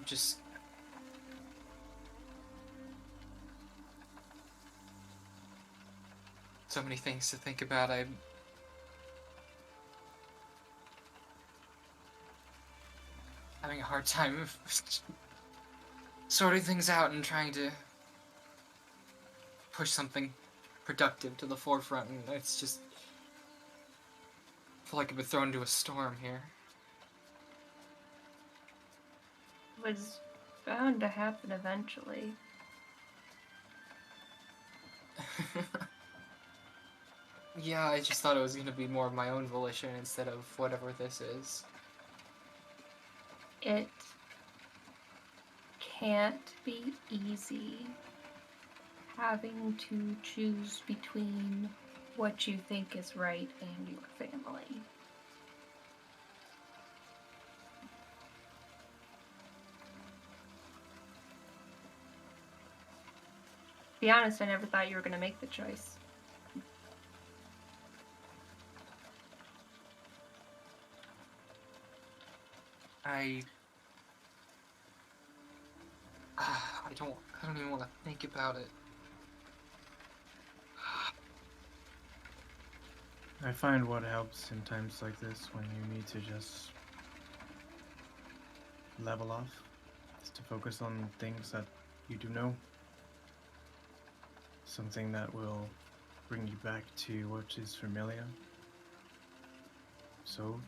Just so many things to think about. I'm having a hard time sorting things out and trying to push something productive to the forefront, and it's just I feel like I've been thrown into a storm here. Was bound to happen eventually. Yeah, I just thought it was going to be more of my own volition instead of whatever this is. It can't be easy having to choose between what you think is right and your family. To be honest, I never thought you were going to make the choice. I don't even want to think about it. I find what helps in times like this when you need to just level off is to focus on things that you do know. Something that will bring you back to what is familiar. So,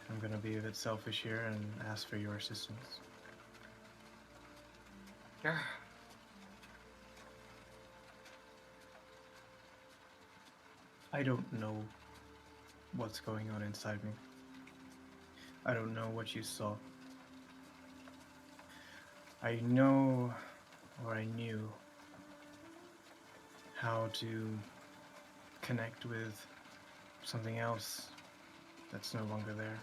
I'm gonna be a bit selfish here and ask for your assistance. Sure. I don't know what's going on inside me. I don't know what you saw. I know, or I knew, how to connect with something else that's no longer there.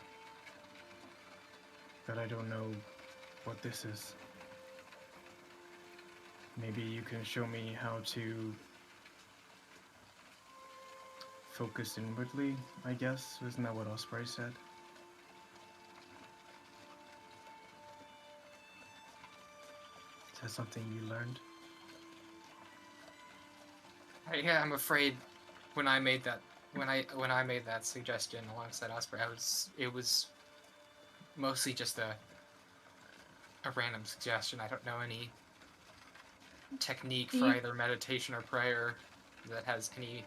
But I don't know what this is. Maybe you can show me how to focus inwardly, I guess. Isn't that what Osprey said? Is that something you learned? Yeah, I'm afraid when I made that suggestion alongside Osprey, it was mostly just a random suggestion. I don't know any technique for either meditation or prayer that has any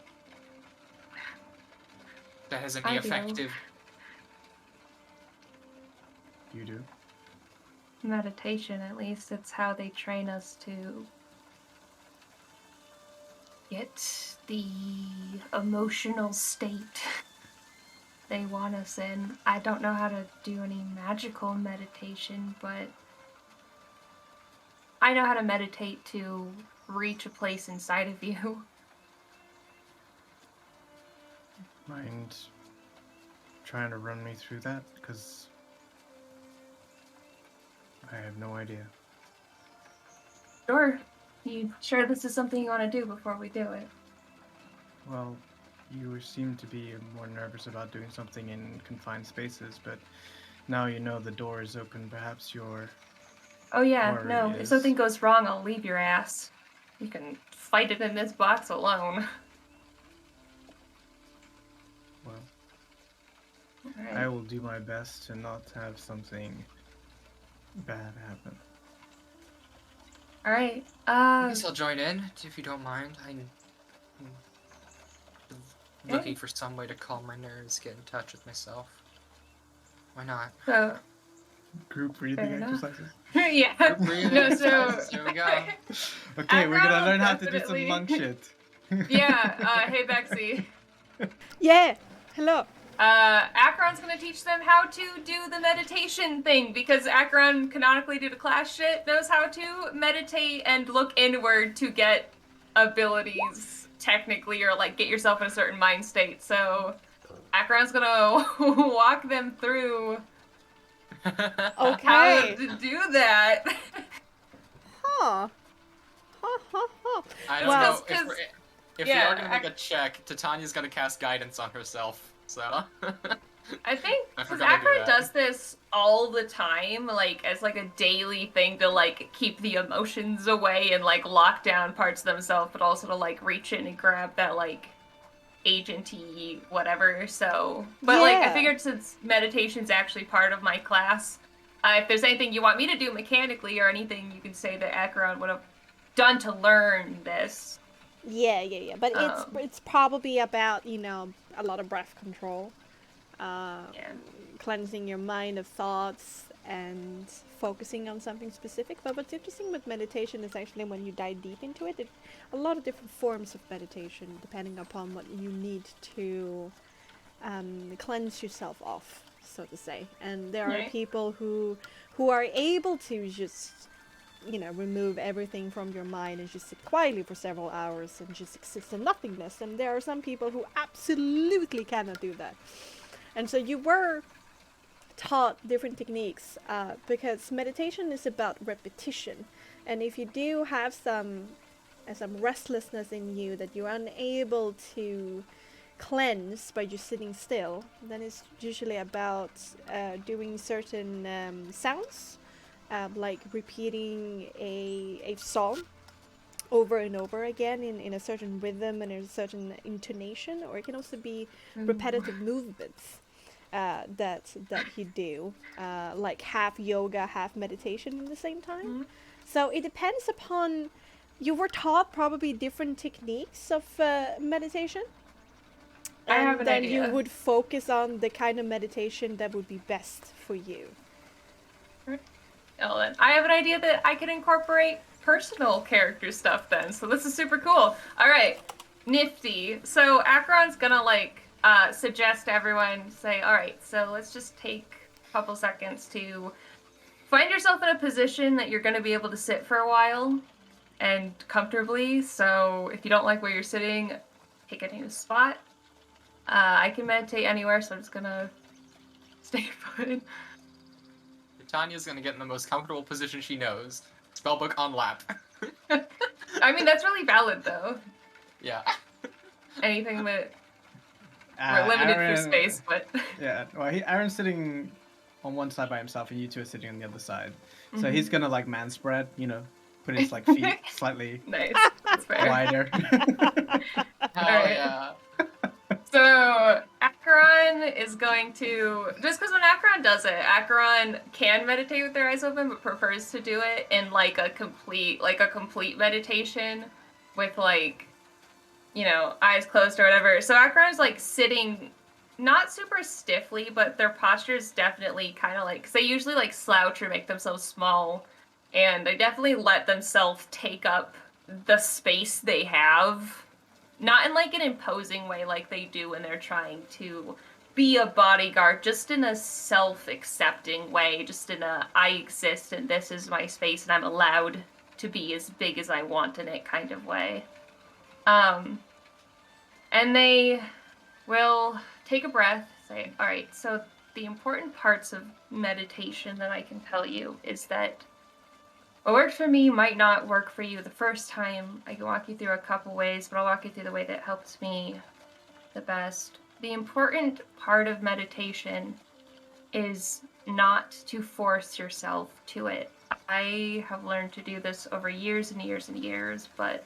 effective. You do? Meditation, at least, it's how they train us to get the emotional state they want us in. I don't know how to do any magical meditation, but I know how to meditate to reach a place inside of you. Mind trying to run me through that? Because I have no idea. Sure. You sure this is something you want to do before we do it? Well, you seem to be more nervous about doing something in confined spaces, but now you know the door is open. Perhaps your Oh yeah, worry no. If is- something goes wrong, I'll leave your ass. You can fight it in this box alone. Well, Alright. I will do my best to not have something bad happen. Alright. I guess I'll join in if you don't mind. I'm looking for some way to calm my nerves, get in touch with myself. Why not? So, Group breathing Fair enough. exercises. yeah. Group breathing No, so exercises, here we go. Okay, we're gonna Akron learn how to do some definitely- monk shit. yeah. Hey, Bexxy. Yeah, hello. Akron's gonna teach them how to do the meditation thing because Akron, canonically due to class shit, knows how to meditate and look inward to get abilities technically, or like get yourself in a certain mind state. So Akron's gonna walk them through how Okay. to do that. Ha ha ha. I don't Well, know if we are gonna make a check. Titania's gonna cast guidance on herself. So. I think I because forgot to do Akron that. does this all the time, like as like a daily thing to like keep the emotions away and like lock down parts of themselves, but also to like reach in and grab that like agenty whatever. So, but like I Yeah. figured since meditation's actually part of my class, if there's anything you want me to do mechanically or anything, you can say that Akron would have done to learn this. Yeah. But Um, it's probably about, a lot of breath control. Yeah. Cleansing your mind of thoughts and focusing on something specific. But what's interesting with meditation is actually when you dive deep into it, a lot of different forms of meditation depending upon what you need to cleanse yourself off, so to say. And there are Right. people who are able to just remove everything from your mind and just sit quietly for several hours and just exist in nothingness. And there are some people who absolutely cannot do that. And so you were taught different techniques because meditation is about repetition. And if you do have some restlessness in you that you're unable to cleanse by just sitting still, then it's usually about doing certain sounds, like repeating a song over and over again in a certain rhythm and a certain intonation, or it can also be repetitive movements that you do, like half yoga, half meditation at the same time. Mhm. So it depends upon. You were taught probably different techniques of meditation, I and have an then idea. you would focus on the kind of meditation that would be best for you. Ellen, I have an idea that I can incorporate personal character stuff then, so this is super cool. Alright, nifty. So Akron's gonna suggest to everyone, say, alright, so let's just take a couple seconds to find yourself in a position that you're gonna be able to sit for a while and comfortably. So if you don't like where you're sitting, pick a new spot. I can meditate anywhere, so I'm just gonna stay put. Tanya's gonna get in the most comfortable position she knows. Spellbook on lap. I mean, that's really valid, though. Yeah. Anything that we're limited for space, but Yeah, well, Aaron's sitting on one side by himself, and you two are sitting on the other side. So he's gonna man spread, put his feet slightly nice. That's fair. wider. Hell Alright. yeah. So Acheron is going to, just because when Acheron does it, Acheron can meditate with their eyes open, but prefers to do it in a complete meditation with eyes closed or whatever. So Acheron's sitting not super stiffly, but their posture is definitely kind of because they usually slouch or make themselves small, and they definitely let themselves take up the space they have. Not in an imposing way like they do when they're trying to be a bodyguard, just in a self-accepting way, just in a I exist and this is my space and I'm allowed to be as big as I want in it kind of way. And they will take a breath, say, alright, so the important parts of meditation that I can tell you is that what worked for me might not work for you the first time. I can walk you through a couple ways, but I'll walk you through the way that helps me the best. The important part of meditation is not to force yourself to it. I have learned to do this over years and years and years, but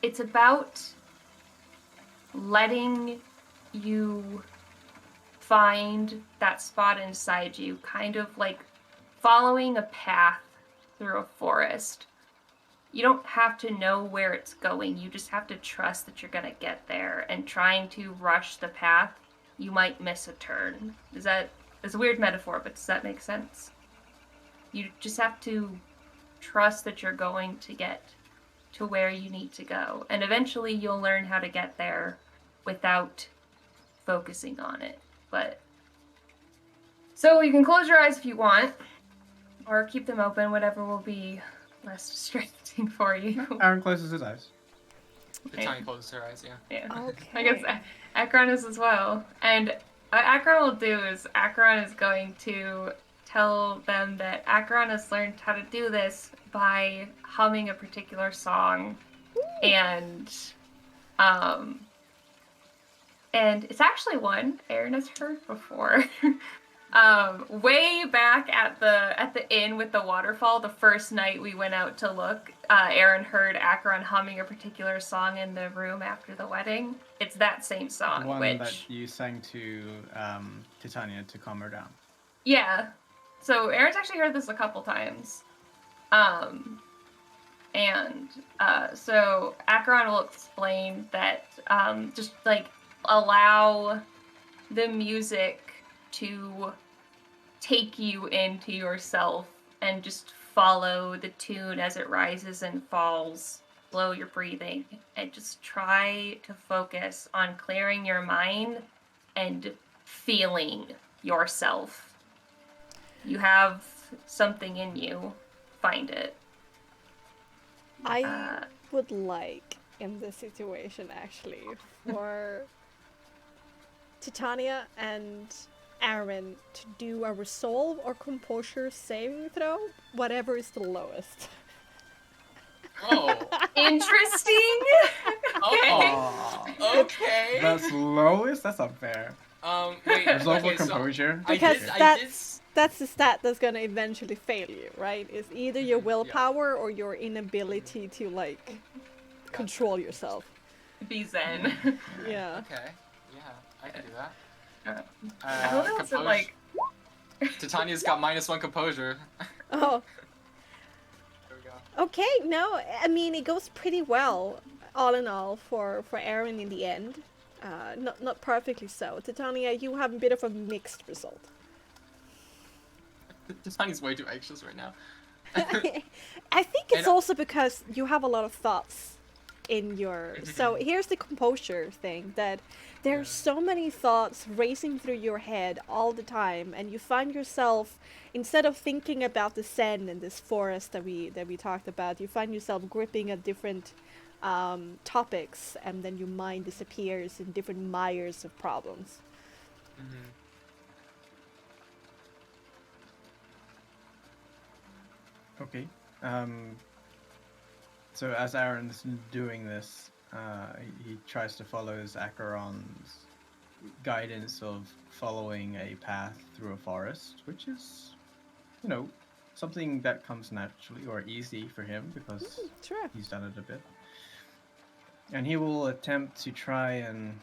it's about letting you find that spot inside you, kind of following a path through a forest. You don't have to know where it's going. You just have to trust that you're gonna get there. And trying to rush the path, you might miss a turn. It's a weird metaphor, but does that make sense? You just have to trust that you're going to get to where you need to go. And eventually you'll learn how to get there without focusing on it. So you can close your eyes if you want, or keep them open, whatever will be less distracting for you. Aaron closes his eyes. Tanya closes her eyes, yeah. Yeah. Okay. I guess Akron is as well. And what Akron will do is Akron is going to tell them that Acheron has learned how to do this by humming a particular song, and it's actually one Aaron has heard before. Way back at the inn with the waterfall, the first night we went out to look, Aaron heard Acheron humming a particular song in the room after the wedding. It's that same song, The one which... that you sang to Titania to calm her down. Yeah. So Aaron's actually heard this a couple times. So Acheron will explain that just like allow the music to take you into yourself and just follow the tune as it rises and falls. Slow your breathing and just try to focus on clearing your mind and feeling yourself. You have something in you. Find it. I would like, in this situation actually, for Titania and Aaron to do a resolve or composure saving throw, whatever is the lowest. Oh. Interesting. Okay. That's lowest? That's unfair. Wait. Resolve Okay, or composure? Because I did. that's the stat that's gonna eventually fail you, right? It's either your willpower or your inability to like control yourself. Be zen. Yeah. Okay. Yeah, I can do that. I don't know what's it like. Titania's got -1 composure. Oh. There we go. Okay. No, I mean it goes pretty well, all in all, for Aaron in the end. Not perfectly so. Titania, you have a bit of a mixed result. Titania's way too anxious right now. I think it's And- also because you have a lot of thoughts in your... So here's the composure thing, that there's so many thoughts racing through your head all the time, and you find yourself, instead of thinking about the Zen and this forest that we talked about, you find yourself gripping at different topics, and then your mind disappears in different mires of problems. Okay. So as Aaron's doing this, he tries to follow his Acheron's guidance of following a path through a forest, which is, something that comes naturally or easy for him because Sure. he's done it a bit. And he will attempt to try and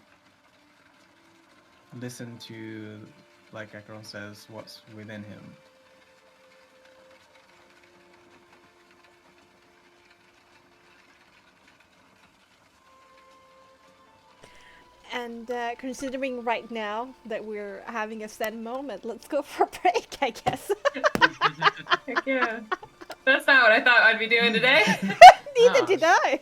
listen to, like Acheron says, what's within him. And considering right now that we're having a Zen moment, let's go for a break, I guess. Heck yeah. That's not what I thought I'd be doing today. Neither did I.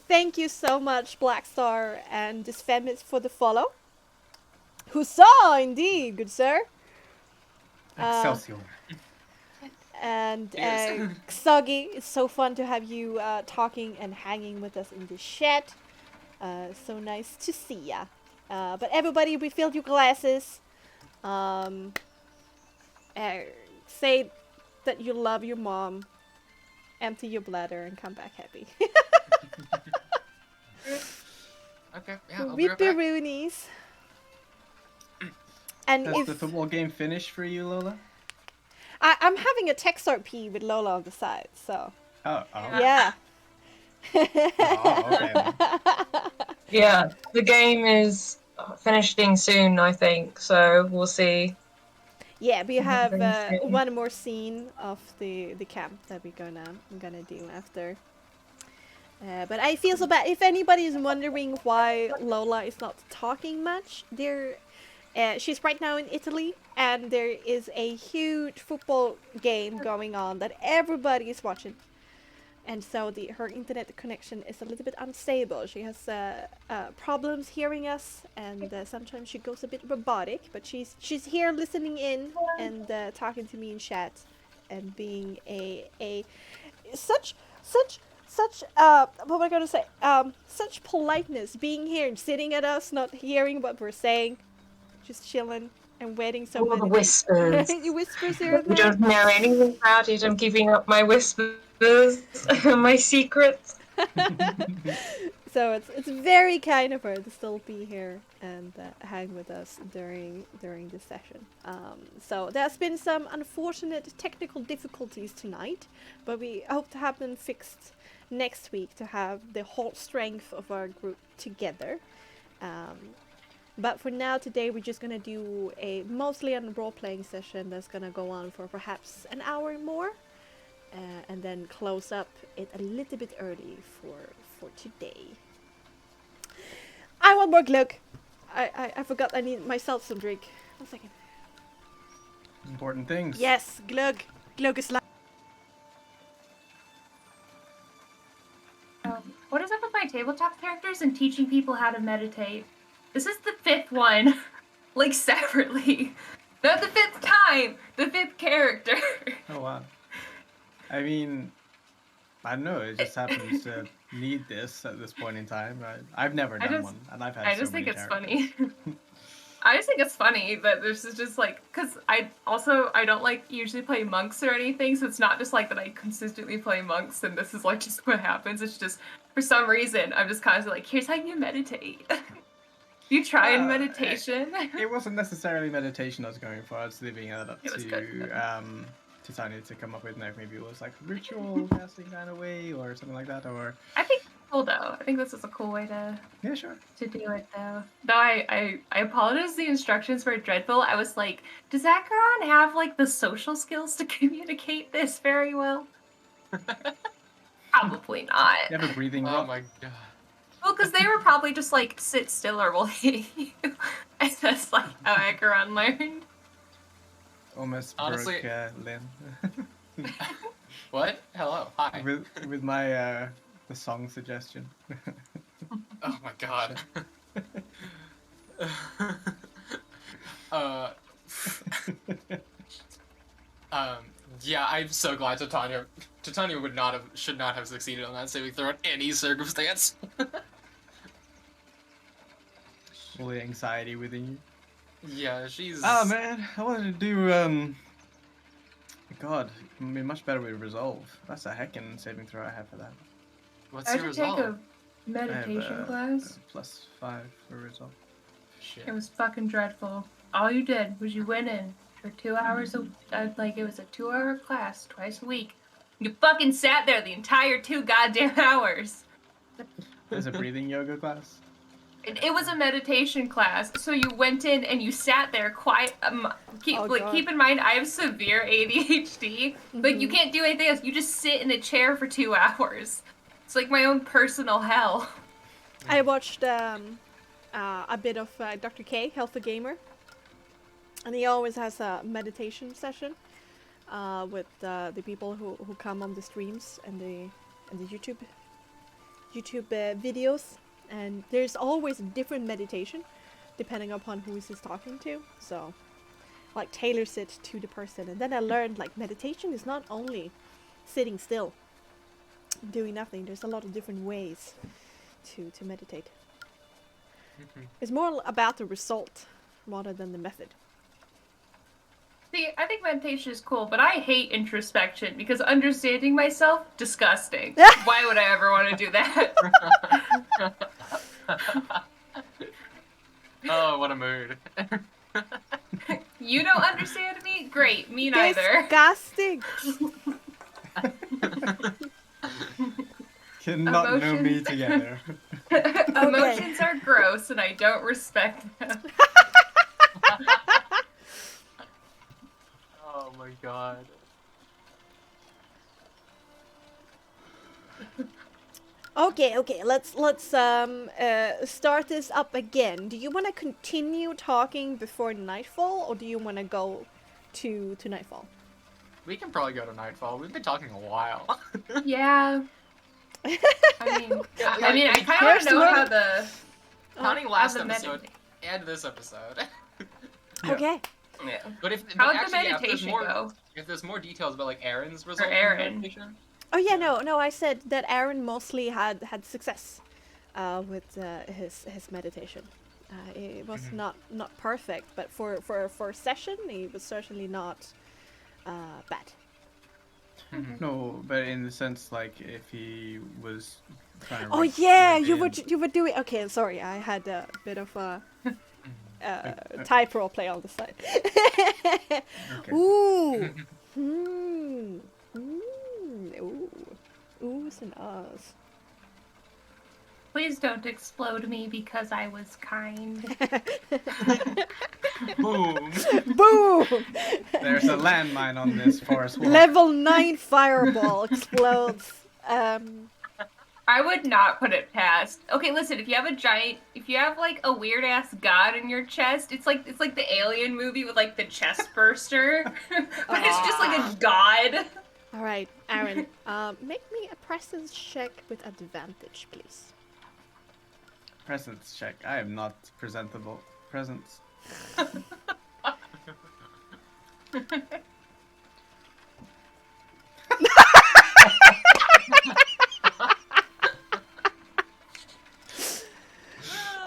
Thank you so much, Blackstar and Dysphemis, for the follow. Huzzah, indeed, good sir. Excelsior. And Yes. Xoggy, it's so fun to have you talking and hanging with us in the chat. So nice to see ya. But everybody, refill your glasses. Say that you love your mom. Empty your bladder and come back happy. Okay, yeah, I'll be right back. Ripperoonies. And Has if the football game finished for you, Lola? I'm having a text RP with Lola on the side, so Oh, yeah. Oh, okay. Then. Yeah, the game is finishing soon, I think, so we'll see. Yeah, we have Very soon. one more scene of the camp that we're gonna do after. But I feel so bad. If anybody is wondering why Lola is not talking much, she's right now in Italy, and there is a huge football game going on that everybody is watching. And so her internet connection is a little bit unstable. She has problems hearing us, and sometimes she goes a bit robotic. But she's here listening in and talking to me in chat, and being such such what am I gonna say? Such politeness, being here and sitting at us, not hearing what we're saying, just chilling and waiting. So All the many whispers. you whispers here and You there. don't know anything about it. I'm keeping up my whispers, my secrets. So it's very kind of her to still be here and hang with us during this session. So there's been some unfortunate technical difficulties tonight, but we hope to have them fixed next week to have the whole strength of our group together. But for now, today we're just gonna do mostly a role-playing session that's gonna go on for perhaps an hour more, and then close up it a little bit early for today. I want more glug. I forgot I need myself some drink. 1 second. Important things. Yes, glug. Glug is like. What is up with my tabletop characters and teaching people how to meditate? This is the 5th one, like separately. Not the 5th time, the 5th character. Oh wow. I mean, I don't know. It just happens to need this at this point in time. I've never done one, and I've had. I so just think many it's characters. funny. I just think it's funny that this is just like, because I don't like usually play monks or anything, so it's not just like that I consistently play monks and this is like just what happens. It's just for some reason I'm just constantly like, here's how you meditate. You try in meditation. It wasn't necessarily meditation I was going for. I was leaving it up It was to good. Tanya to come up with. Like maybe it was like ritual casting kind of way or something like that. Or I think it's cool though. I think this is a cool way to yeah, sure. do it though. Though I apologize. The instructions were dreadful. I was like, does Acheron have like the social skills to communicate this very well? Probably not. You have a breathing Oh rock. my god. Well, because they were probably just like, sit still or we'll hit you. And that's like how Acheron learned. Almost Honestly- broke Lynn. What? Hello. Hi. with my the song suggestion. Oh my god. Yeah, I'm so glad Titania should not have succeeded on that saving throw in any circumstance. All the anxiety within you. Yeah, she's. Oh man, I wanted to do God, it'd be much better with resolve. That's a heckin' saving throw I have for that. What's I your should take resolve? a meditation I have, class. +5 for resolve. Shit. It was fucking dreadful. All you did was you went in for 2 hours like it was a 2-hour class twice a week. You fucking sat there the entire 2 goddamn hours. There's a breathing yoga class. It was a meditation class, so you went in and you sat there quiet. Keep in mind, I have severe ADHD, but you can't do anything else. You just sit in a chair for 2 hours. It's like my own personal hell. I watched a bit of Dr. K, Healthy Gamer, and he always has a meditation session with the people who come on the streams and the YouTube videos. And there's always a different meditation depending upon who he's talking to. So, like, tailors it to the person. And then I learned, like, meditation is not only sitting still, doing nothing. There's a lot of different ways to meditate. It's more about the result rather than the method. See, I think meditation is cool, but I hate introspection because understanding myself, disgusting. Why would I ever want to do that? Oh, what a mood. You don't understand me? Great, me neither. Disgusting! Cannot know me together. Emotions are gross and I don't respect them. Oh my god. Okay, let's start this up again. Do you want to continue talking before nightfall, or do you want to go to nightfall? We can probably go to nightfall. We've been talking a while. Yeah. I mean, I kind of want to know how the... Counting last episode and this episode. Yeah. Okay. Yeah. But How'd the meditation go? if there's more details about like Aaron's result, Aaron. meditation, Oh yeah, no. I said that Aaron mostly had success with his meditation. It was not perfect, but for a session, it was certainly not bad. No, but in the sense, like, if he was trying to Oh reach yeah, within- you were doing. Okay, sorry, I had a bit of a type role play on the side. Okay. Ooh. Ooh. Oohs and ahs. Please don't explode me because I was kind. Boom. Boom! There's a landmine on this forest walk. Level 9 fireball explodes. I would not put it past. Okay, listen, if you have like a weird ass god in your chest, it's like the Alien movie with like the chest burster, but it's just like a god. All right, Aaron, make me a presence check with advantage, please. Presence check. I am not presentable. Presence.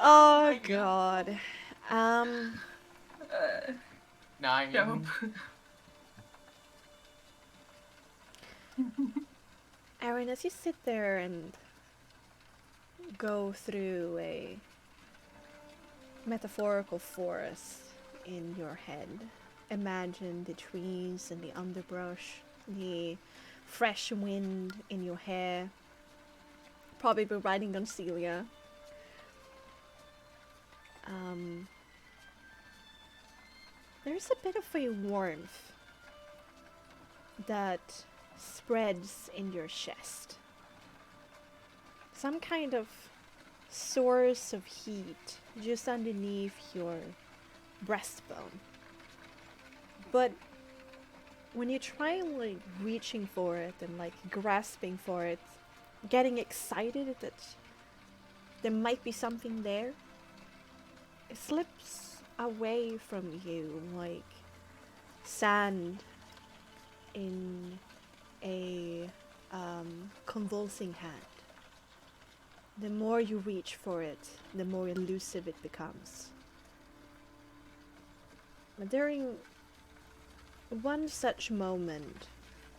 Oh god. 9. Dope. Aaron, as you sit there and go through a metaphorical forest in your head, imagine the trees and the underbrush, the fresh wind in your hair, probably riding on Celia. There's a bit of a warmth that spreads in your chest. Some kind of source of heat just underneath your breastbone. But when you try like reaching for it and like grasping for it, getting excited that there might be something there, it slips away from you like sand in a convulsing hand. The more you reach for it, the more elusive it becomes. But during one such moment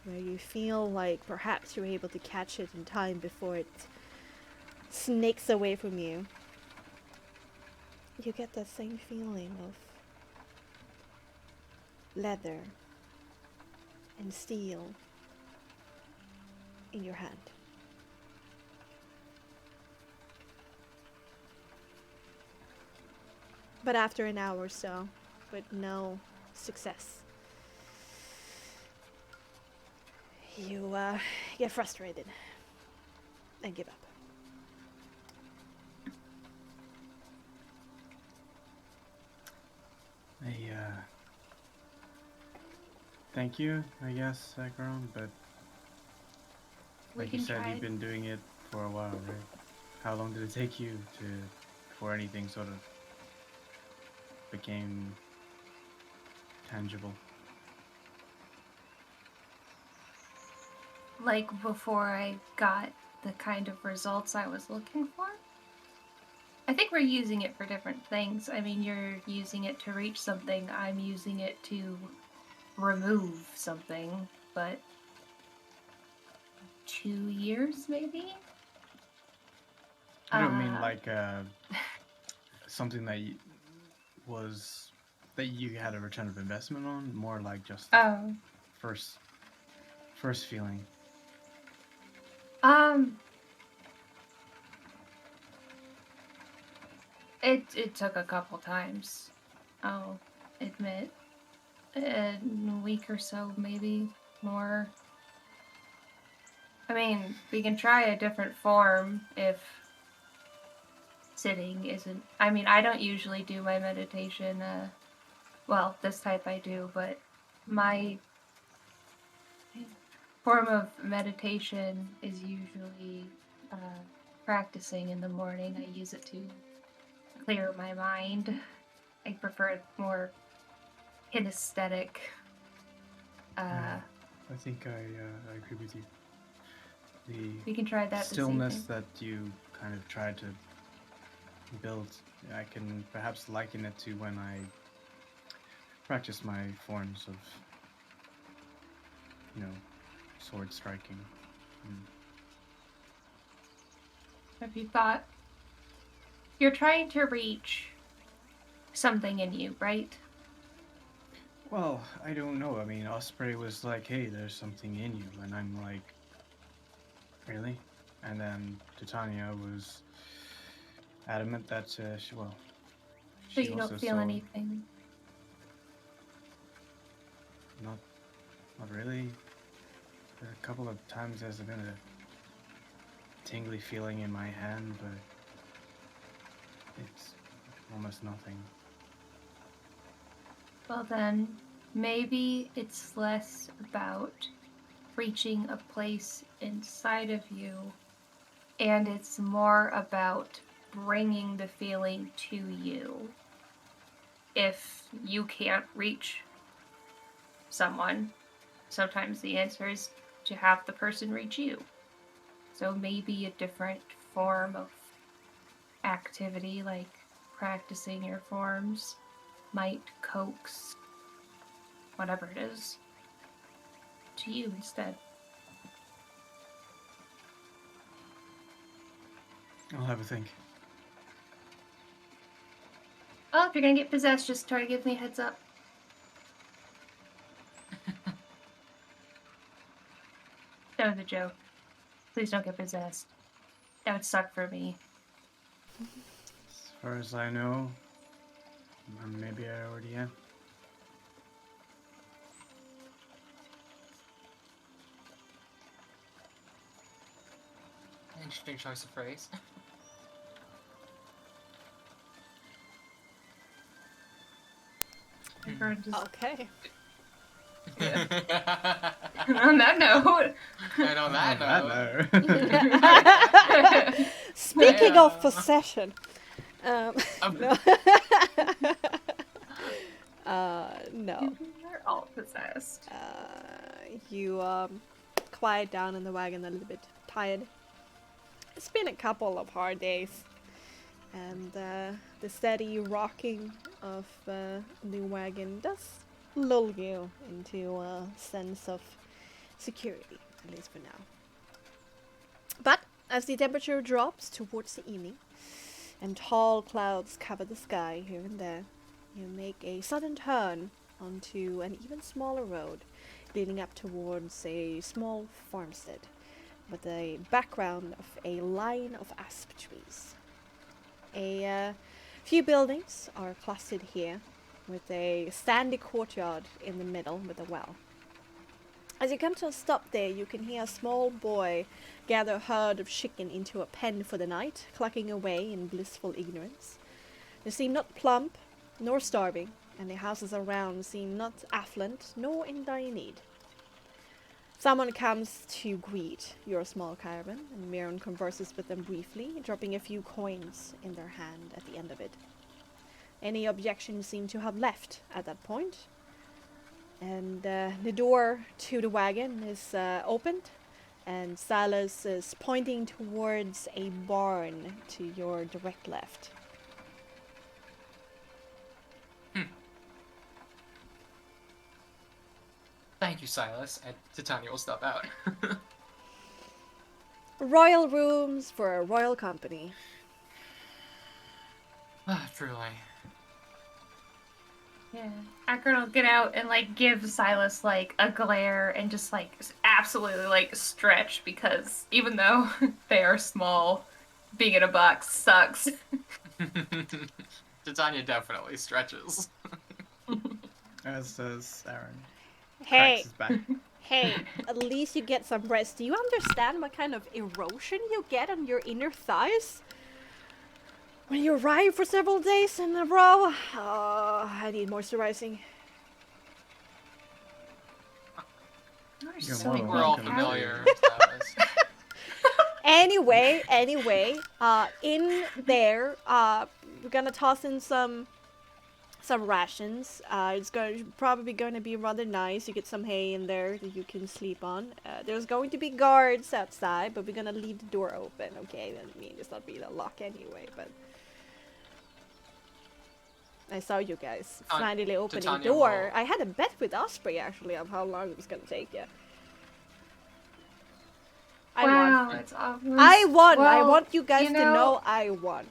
where you feel like perhaps you're able to catch it in time before it snakes away from you, you get that same feeling of leather and steel in your hand. But after an hour or so, with no success, you get frustrated and give up. Thank you, I guess, Akron, but We like you can said, try. you've been doing it for a while, right? How long did it take you before anything sort of became tangible? Like before I got the kind of results I was looking for? I think we're using it for different things. I mean, you're using it to reach something, I'm using it to remove something, but 2 years maybe? I don't mean like something that that you had a return of investment on, more like just Oh. first feeling. It took a couple times, I'll admit. A week or so, maybe more. I mean, we can try a different form if sitting isn't... I mean, I don't usually do my meditation, well, this type I do, but my form of meditation is usually practicing in the morning. I use it to clear my mind. I prefer it more kinesthetic. I think I agree with you. We can try that stillness this evening. that you kind of tried to build, I can perhaps liken it to when I practice my forms of, sword striking. Have you thought? You're trying to reach something in you, right? Well, I don't know. I mean, Osprey was like, hey, there's something in you. And I'm like, really? And then Titania was adamant that, So she you also don't feel saw- anything. Not really. A couple of times there's been a tingly feeling in my hand, but it's almost nothing. Well then, maybe it's less about reaching a place inside of you, and it's more about bringing the feeling to you. If you can't reach someone, sometimes the answer is to have the person reach you. So maybe a different form of activity, like practicing your forms, might coax whatever it is to you instead. I'll have a think. Well, if you're gonna get possessed, just try to give me a heads up. That was a joke. Please don't get possessed. That would suck for me. As far as I know, maybe I already am. Interesting choice of phrase. Okay. On that note. And on that note, Speaking of possession, no. No. We're all possessed. You quiet down in the wagon a little bit tired. It's been a couple of hard days, and the steady rocking of the wagon does lull you into a sense of security, at least for now. But as the temperature drops towards the evening, and tall clouds cover the sky here and there, you make a sudden turn onto an even smaller road leading up towards a small farmstead with a background of a line of asp trees. A few buildings are clustered here, with a sandy courtyard in the middle with a well. As you come to a stop there, you can hear a small boy gather a herd of chicken into a pen for the night, clucking away in blissful ignorance. They seem not plump, nor starving, and the houses around seem not affluent, nor in dire need. Someone comes to greet your small caravan, and Meulen converses with them briefly, dropping a few coins in their hand at the end of it. Any objections seem to have left at that point, and the door to the wagon is opened, and Silas is pointing towards a barn to your direct left. thank you, Silas. And Titania will step out. Royal rooms for a royal company. Truly. Yeah. Akron will get out and give Silas a glare and just absolutely stretch, because even though they are small, being in a box sucks. Titania definitely stretches. As does Aaron. Hey, Cracks his back. hey, at least you get some rest. Do you understand what kind of erosion you get on your inner thighs? When you ride for several days in a row? Oh, I need moisturizing. You're So more than We're all welcome. familiar with Silas. Anyway, in there, we're gonna toss in some some rations. It's probably going to be rather nice. You get some hay in there that you can sleep on. There's going to be guards outside, but we're gonna leave the door open. Okay, I mean it's not really a lock anyway, but I saw you guys finally opening the Titania door. will- I had a bet with Osprey actually of how long it was gonna take you. I won. Wow, it's obvious. I won. I Well, want you guys you to know- know I won.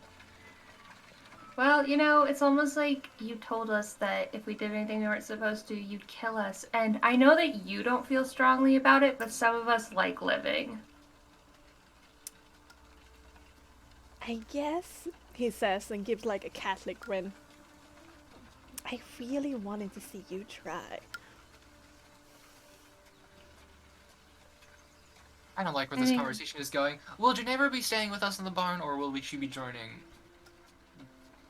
Well, you know, it's almost like you told us that if we did anything we weren't supposed to, you'd kill us. And I know that you don't feel strongly about it, but some of us like living. I guess, he says and gives like a Catholic grin. I really wanted to see you try. I don't like where this conversation is going. Will Geneva be staying with us in the barn, or will she be joining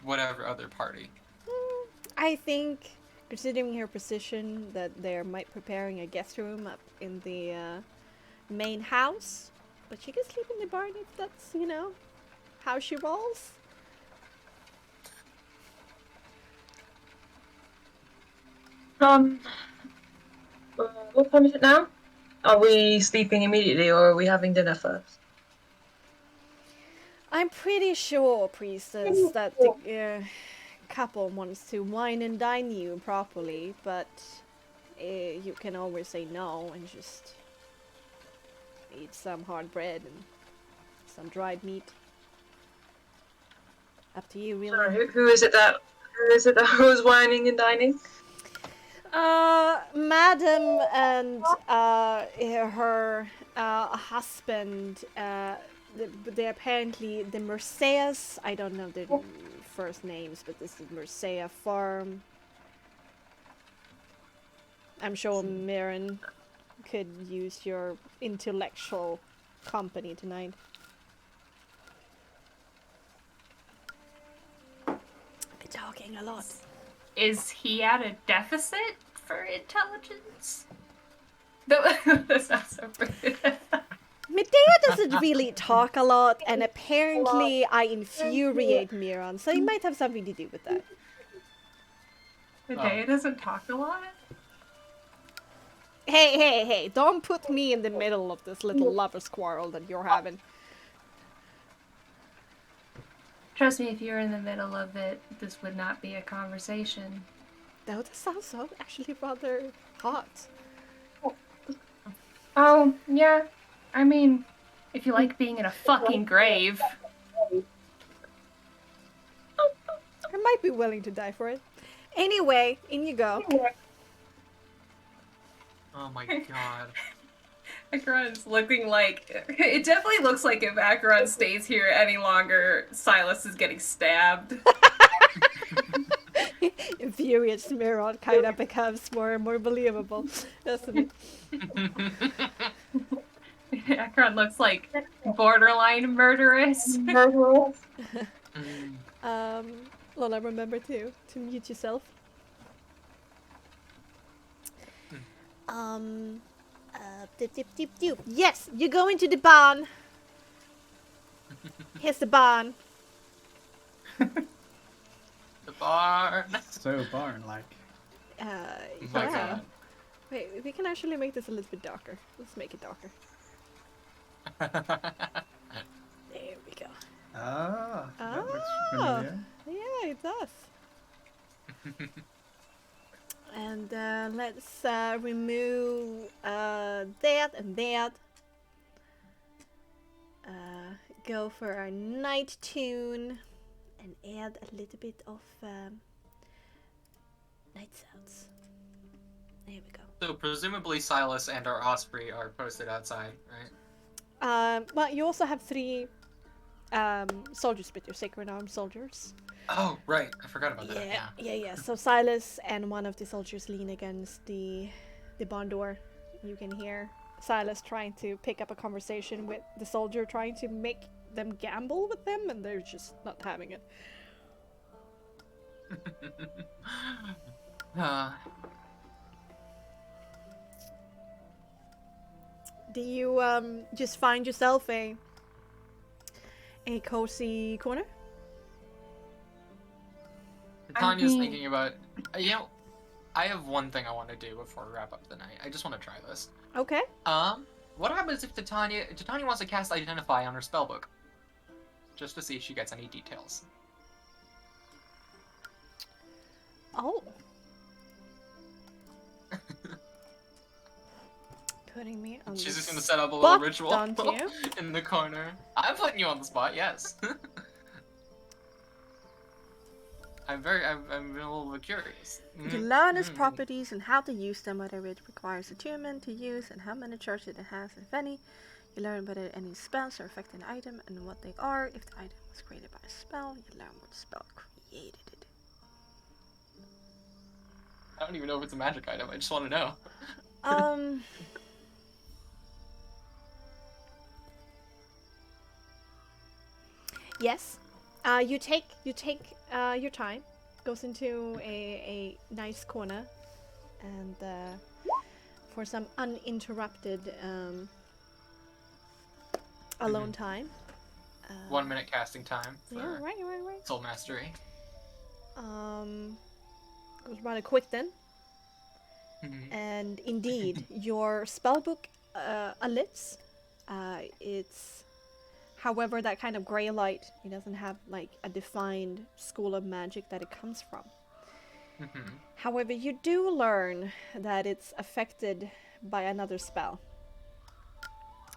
whatever other party? I think, considering her position, that they might preparing a guest room up in the main house. But she can sleep in the barn if that's, you know, how she rolls. What time is it now? Are we sleeping immediately or are we having dinner first? I'm pretty sure, priestess, that the couple wants to wine and dine you properly, but you can always say no and just eat some hard bread and some dried meat. Up to you, really. Sorry, who is it that was whining and dining? Madam and her husband, they're apparently the Merceas. I don't know the first names, but this is Mercea Farm. I'm sure Meulen could use your intellectual company tonight. I've been talking a lot. Is he at a deficit for intelligence? That's not so rude. Medea doesn't really talk a lot, and apparently I infuriate Miron, so it might have something to do with that. Medea doesn't talk a lot? Hey, don't put me in the middle of this little lover's quarrel that you're having. Trust me, if you're in the middle of it, this would not be a conversation. Though this sounds so actually rather hot. Oh, yeah. I mean, if you like being in a fucking grave. I might be willing to die for it. Anyway, in you go. Oh my god. Acheron's looking like... It definitely looks like if Acheron stays here any longer, Silas is getting stabbed. Infuriates Miron kind of becomes more and more believable, doesn't it? Acheron looks like borderline murderous. Lola, remember to mute yourself. Dip. Yes, you go into the barn. Here's the barn. The barn. So barn-like. Oh my Yeah. god. Wait, we can actually make this a little bit darker. Let's make it darker. There we go. Ah, that looks Ah. familiar. Yeah, it does. And let's remove that and that. Go for our night tune and add a little bit of night sounds. There we go. So presumably Silas and our Osprey are posted outside, right? Well, you also have 3 soldiers with your sacred arm soldiers. Oh, right. I forgot about that. Yeah. So Silas and one of the soldiers lean against the barn door. You can hear Silas trying to pick up a conversation with the soldier, trying to make them gamble with them, and they're just not having it. Do you just find yourself a cozy corner? Tanya's mean- thinking about, you know, I have one thing I want to do before we wrap up the night. I just want to try this. Okay. What happens if Titania wants to cast Identify on her spellbook? Just to see if she gets any details. Oh. Putting me on She's the just gonna set up a spot, little ritual don't you? in the corner. I'm putting you on the spot, yes. I'm a little bit curious. You learn its properties and how to use them, whether it requires attunement to use and how many charges it has, if any. You learn whether any spells are affecting an item and what they are. If the item was created by a spell, you learn what spell created it. I don't even know if it's a magic item. I just want to know. Yes. You take your time. Goes into a nice corner, and for some uninterrupted alone time. 1 minute casting time for Yeah, right. Soul Mastery. Goes rather quick then. And indeed, your spellbook alits. It's, however, that kind of gray light. It doesn't have like a defined school of magic that it comes from. However, you do learn that it's affected by another spell.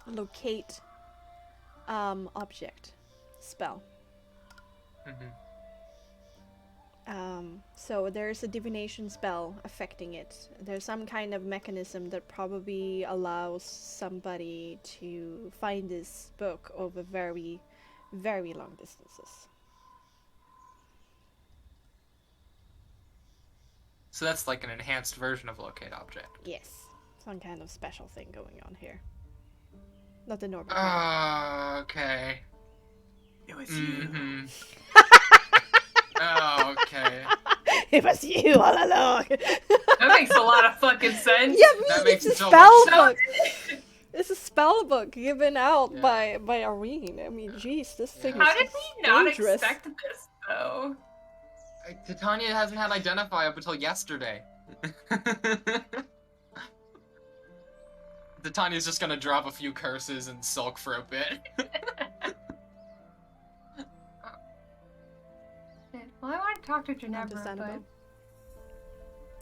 Locate object spell. So there's a divination spell affecting it. There's some kind of mechanism that probably allows somebody to find this book over very, very long distances. So that's like an enhanced version of locate object. Yes, some kind of special thing going on here. Not the normal. Okay. It was you. Oh, okay. It was you all along. That makes a lot of fucking sense. Yeah, That it's makes a so spell much book. It's a spell book given out Yeah. by Irene. I mean, jeez, this thing How is did we not dangerous. expect this though? Titania hasn't had Identify up until yesterday. Titania's just gonna drop a few curses and sulk for a bit. Well, I want to talk to Ginevra, Understandable.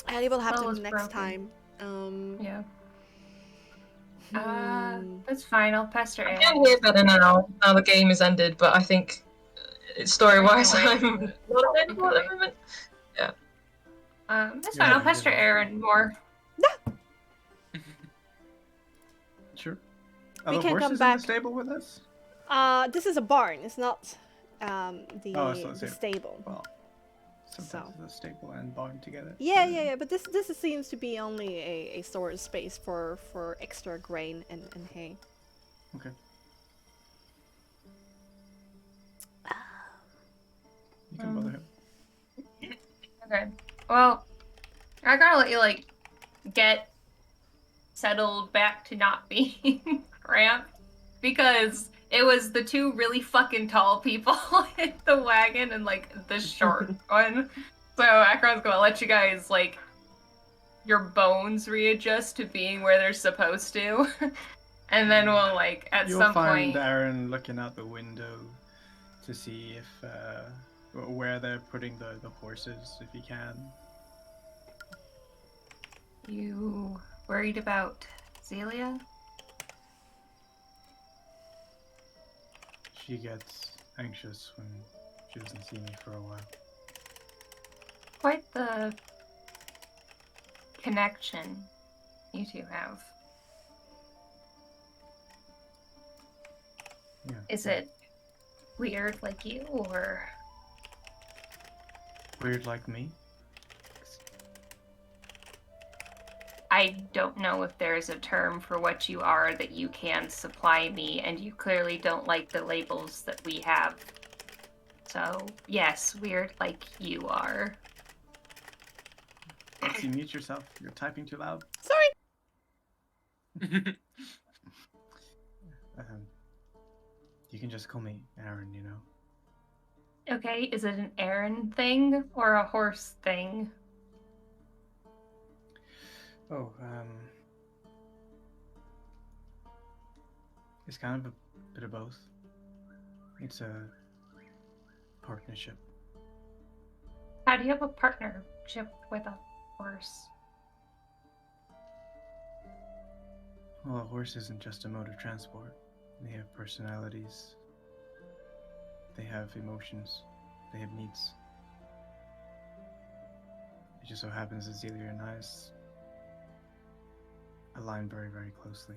And it will happen Spell is next broken. time. but yeah. Hmm. That's fine. I'll pester I Aaron. can hear better now the game has ended, but I think story-wise, I I'm can wait. not available at the moment. That's Yeah, fine. I'll you pester did. Aaron more. Sure. We Are the can come horses in back. the stable with us? This is a barn. It's not Oh, the it's not the stable. Well, sometimes So. the stable and barn together. Yeah. But this seems to be only a storage space for extra grain and hay. Okay. You can bother him. Okay. Well, I gotta let you get settled back to not being cramped because it was the two really fucking tall people in the wagon and the short one. So Akron's gonna let you guys your bones readjust to being where they're supposed to. And then we'll at You'll some find point Aaron looking out the window to see if where they're putting the horses, if he can. You worried about Zelia? She gets anxious when she doesn't see me for a while. Quite the connection you two have. Yeah. Is it weird like you, or Weird like me? I don't know if there's a term for what you are that you can supply me, and you clearly don't like the labels that we have. So, yes, weird like you are. Bexxy, mute yourself. You're typing too loud. Sorry. You can just call me Aaron, you know. Okay, is it an Aaron thing or a horse thing? Oh, it's kind of a bit of both. It's a partnership. How do you have a partnership with a horse? Well, a horse isn't just a mode of transport. They have personalities. They have emotions. They have needs. It just so happens that Zelia and I align very, very closely.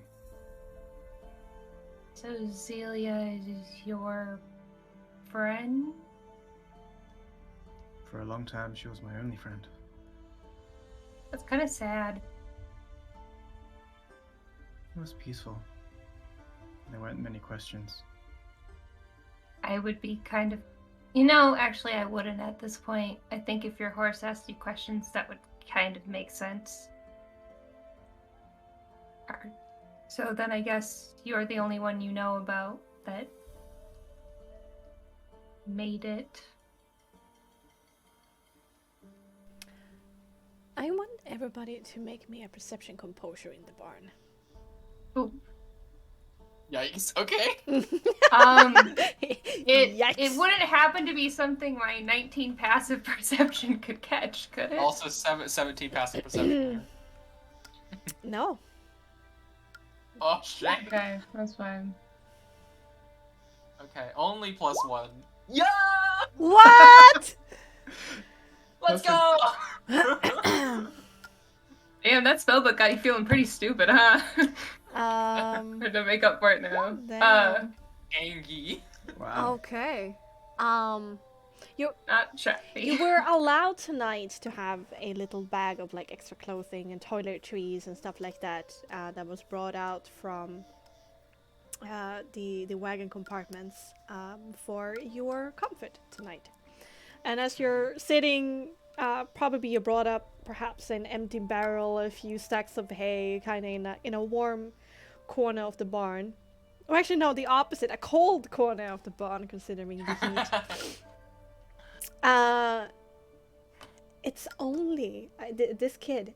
So Zelia is your friend? For a long time, she was my only friend. That's kind of sad. It was peaceful. There weren't many questions. I would be kind of... actually I wouldn't at this point. I think if your horse asked you questions, that would kind of make sense. So then I guess you're the only one you know about that made it. I want everybody to make me a perception composure in the barn. Ooh. Yikes. Okay. It wouldn't happen to be something my 19 passive perception could catch, could it? Also 17 passive perception. No. Oh shit. Okay, that's fine. Okay, only +1. Yeah! What? Let's go! Damn, that spellbook got you feeling pretty stupid, huh? Hard to make up for it now. Damn. Angie. Wow. Okay. Not Shaggy. You were allowed tonight to have a little bag of like extra clothing and toiletries and stuff like that that was brought out from the wagon compartments for your comfort tonight. And as you're sitting, probably you brought up perhaps an empty barrel, a few stacks of hay, kind of in a warm corner of the barn. Or actually, no, the opposite, a cold corner of the barn, considering the heat. It's only this kid.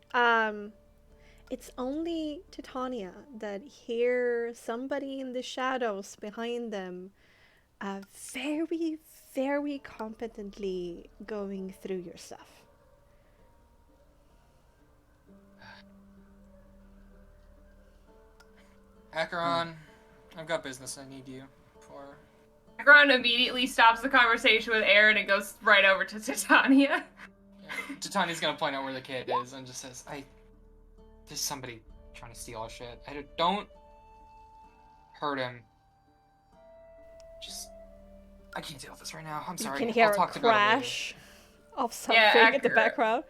It's only Titania that hears somebody in the shadows behind them, very, very competently going through your stuff. Acheron, I've got business I need you for. Acheron immediately stops the conversation with Aaron and goes right over to Titania. Yeah. Titania's gonna point out where the kid is and just says, there's somebody trying to steal our shit. Don't hurt him. I can't deal with this right now. I'm sorry. You can hear I'll a talk about it later. crash of something in the background.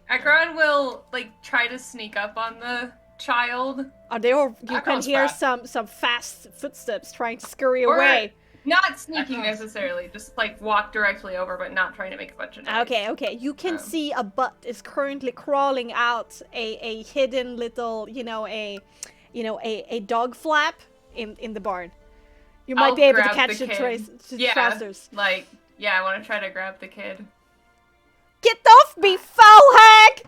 Acheron will try to sneak up on the child. You can Acheron's hear fast. some fast footsteps trying to scurry Or- away. Not sneaking necessarily, just walk directly over, but not trying to make a bunch of noise. Okay. You can see a butt is currently crawling out a hidden little, a dog flap in the barn. You might I'll be able to grab catch the the kid. trousers. I want to try to grab the kid. Get off me, foul hag!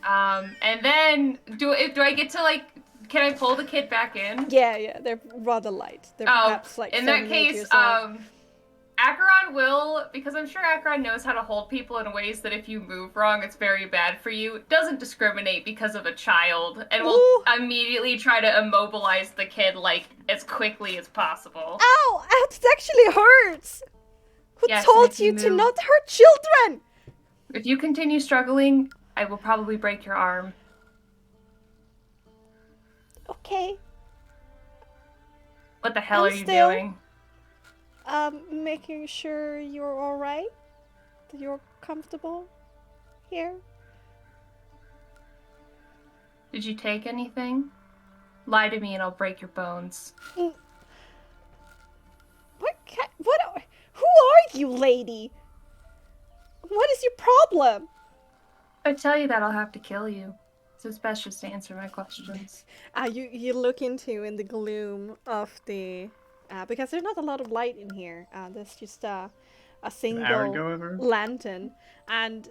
And then do I get to can I pull the kid back in? Yeah, they're rather light. They're perhaps in that 7, 8 case, years old. Acheron will, because I'm sure Acheron knows how to hold people in ways that if you move wrong, it's very bad for you. Doesn't discriminate because of a child, and will Ooh. immediately try to immobilize the kid as quickly as possible. Ow! It actually hurts! Who Yes, told make you me to move. not hurt children? If you continue struggling, I will probably break your arm. Okay. What the hell I'm are you still- doing? Making sure you're alright? That you're comfortable here? Did you take anything? Lie to me and I'll break your bones. Who are you, lady? What is your problem? If I tell you that, I'll have to kill you. So it's best just to answer my questions. You look into in the gloom of the because there's not a lot of light in here. There's just a Can Aaron single go over? lantern, and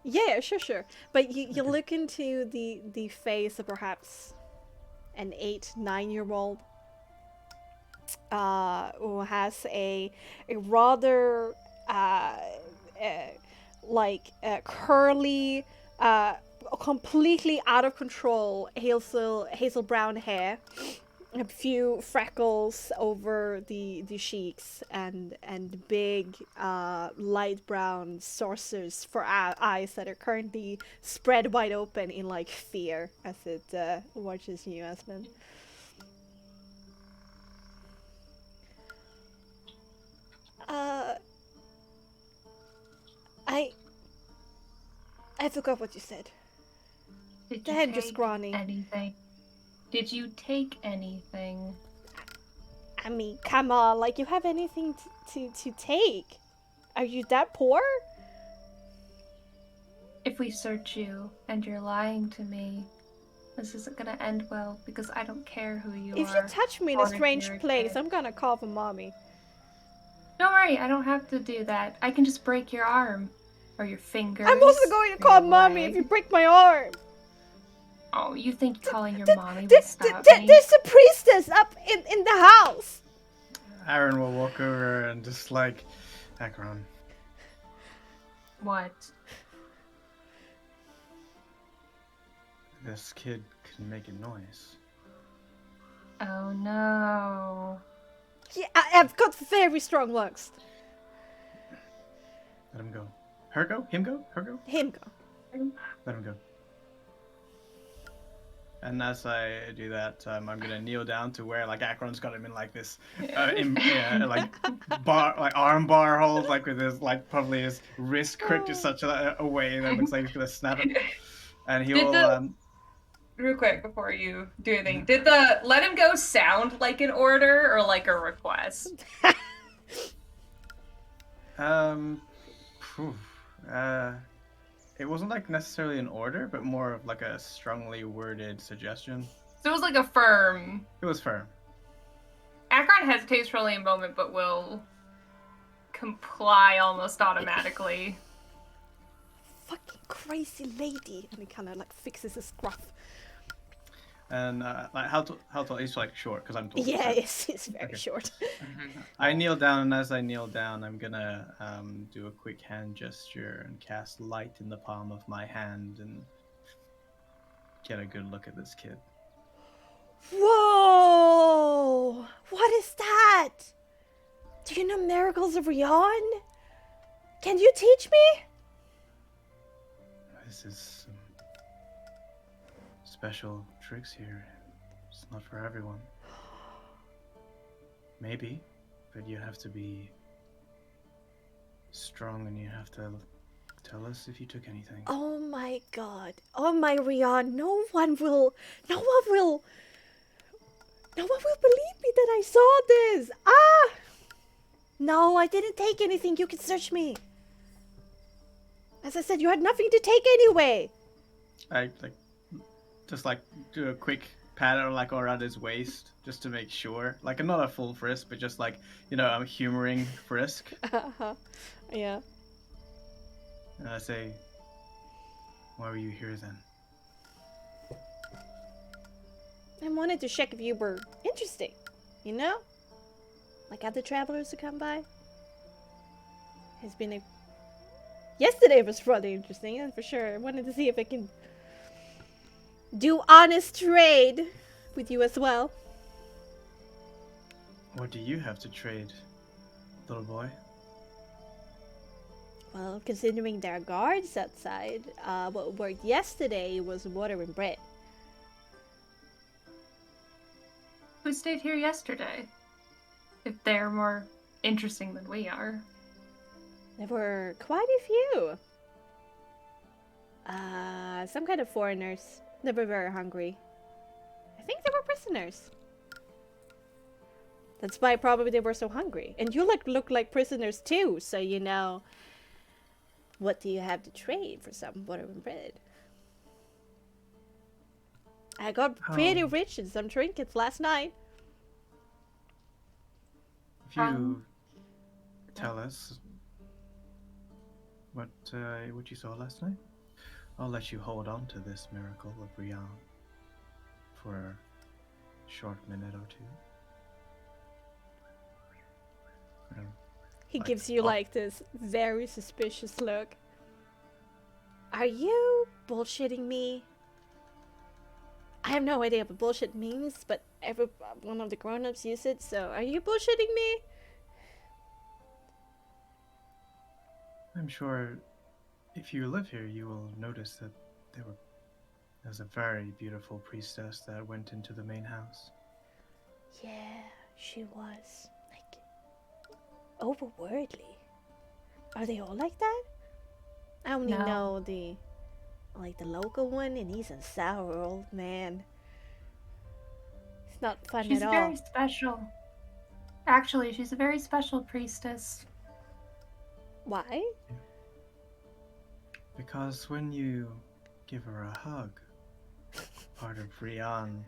yeah, sure. But you look into the face of perhaps an 8-9-year-old who has a rather curly, completely out of control hazel brown hair, a few freckles over the cheeks, and big light brown saucers for eyes that are currently spread wide open in like fear as it watches you, Aspen. I forgot what you said. Did The you head just take scrawny. anything? Did you take anything? I mean, come on, like, you have anything to take? Are you that poor? If we search you and you're lying to me, this isn't gonna end well because I don't care who you If are. you touch me in a or if strange you're a place, kid. I'm gonna call for mommy. Don't worry, I don't have to do that. I can just break your arm. Or your fingers. I'm also going to or call your mommy leg. if you break my arm. Oh, you think calling your mommy will There's stop me? a priestess up in the house. Aaron will walk over and just like, Akron, What? this kid can make a noise. Oh no. Yeah, I've got very strong lungs. Let him go. Her go? Him go? Her go? Him go. Let him go. And as I do that, I'm gonna kneel down to where like Akron's got him in like this, arm bar hold, like with his like probably his wrist crooked in such a way that it looks like he's gonna snap it. And he will. Real quick before you do anything, did the let him go sound like an order or like a request? It wasn't like necessarily an order, but more of like a strongly worded suggestion. So it was like a firm. It was firm. Akron hesitates for only a moment, but will comply almost automatically. Fucking crazy lady. And he kind of like fixes his scruff. And like how tall? He's like short because I'm tall. Yeah, right? it's very short. I kneel down, and as I kneel down, I'm gonna do a quick hand gesture and cast light in the palm of my hand and get a good look at this kid. Whoa! What is that? Do you know Miracles of Rion? Can you teach me? This is some special tricks here. It's not for everyone. Maybe, but you have to be strong and you have to tell us if you took anything. Oh my god. Oh my Rion, no one will believe me that I saw this. Ah! No, I didn't take anything. You can search me. As I said, you had nothing to take anyway. I just do a quick pat like around his waist just to make sure. Like not a full frisk, but just like, I'm humoring frisk. Yeah. And I say, why were you here then? I wanted to check if you were interesting, like other travelers who come by. Yesterday was really interesting, and for sure I wanted to see if I can do honest trade with you as well. What do you have to trade, little boy? Well, considering there are guards outside, what worked yesterday was water and bread. Who stayed here yesterday? If they're more interesting than we are. There were quite a few. Some kind of foreigners. They were very hungry. I think they were prisoners. That's why probably they were so hungry. And you look like prisoners too, so what do you have to trade for some water and bread? I got pretty rich in some trinkets last night. If you tell us what you saw last night, I'll let you hold on to this miracle of Rian for a short minute or two. He Like, gives you like this very suspicious look. Are you bullshitting me? I have no idea what bullshit means, but every one of the grown-ups use it, so are you bullshitting me? I'm sure if you live here, you will notice that there's a very beautiful priestess that went into the main house. Yeah, she was like overworldly. Are they all like that? I only No. know the local one, and he's a sour old man. It's not fun She's at all. very special. Actually, she's a very special priestess. Why? Because when you give her a hug, part of Rian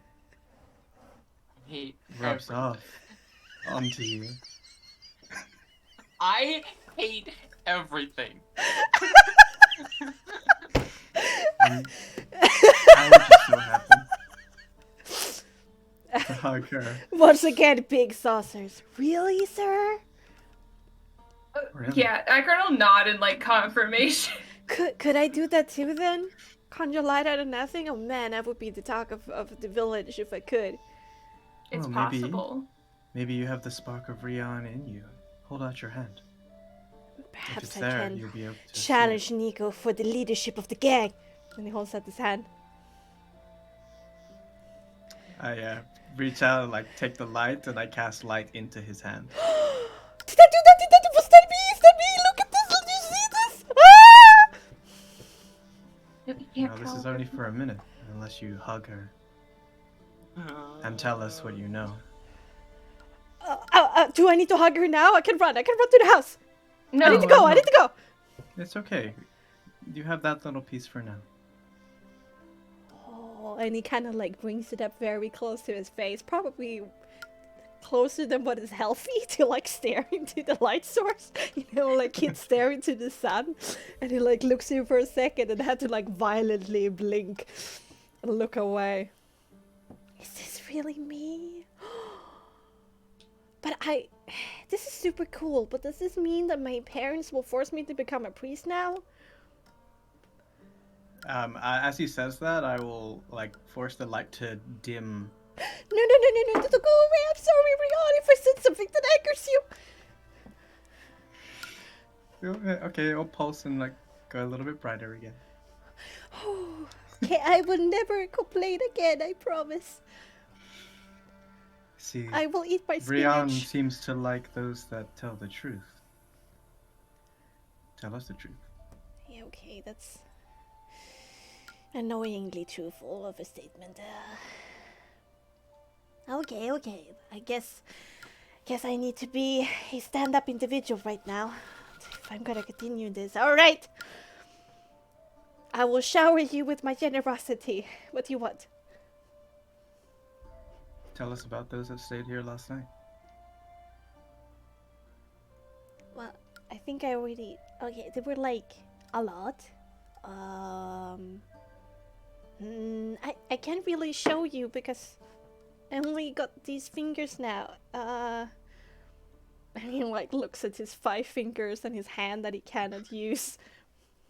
Hate rubs everything. off onto you. I hate everything. And how would you so happen to hug her? Once again, big saucers. Really, sir? Really? Yeah, Colonel nodded like confirmation. Could I do that too then? Conjure light out of nothing? Oh man, that would be the talk of the village if I could. It's Well, maybe- possible. Maybe you have the spark of Rian in you. Hold out your hand. If Perhaps it's I there, can you'll be able to see challenge Nico for the leadership of the gang. And he holds out his hand. it. I reach out and like take the light and I cast light into his hand. Did I do that? Was that me? Is that me? Look at this! Did you see this? Ah! You can't No, this is tell. only for a minute, unless you hug her and tell us what you know. Do I need to hug her now? I can run to the house. No, I need to go. I need to go. It's okay. You have that little piece for now. Oh, and he kind of like brings it up very close to his face, probably closer than what is healthy to like stare into the light source. You know, like kids stare into the sun, and he like looks in for a second and had to like violently blink and look away. Is this really me? But this is super cool, but does this mean that my parents will force me to become a priest now? As he says that, I will like force the light to dim. No, don't go away. I'm sorry, Rion, if I said something that angers you. Okay, it'll pulse and like go a little bit brighter again. Okay, I will never complain again, I promise. See, I will eat my Rian spinach. seems to like those that tell the truth. Tell us the truth. Yeah, okay, that's annoyingly truthful of a statement. Okay. I guess I need to be a stand-up individual right now if I'm gonna continue this. All right. I will shower you with my generosity. What do you want? Tell us about those that stayed here last night. Well, I think I already... Okay, there were like a lot. I can't really show you because I only got these fingers now. And he like looks at his 5 fingers and his hand that he cannot use.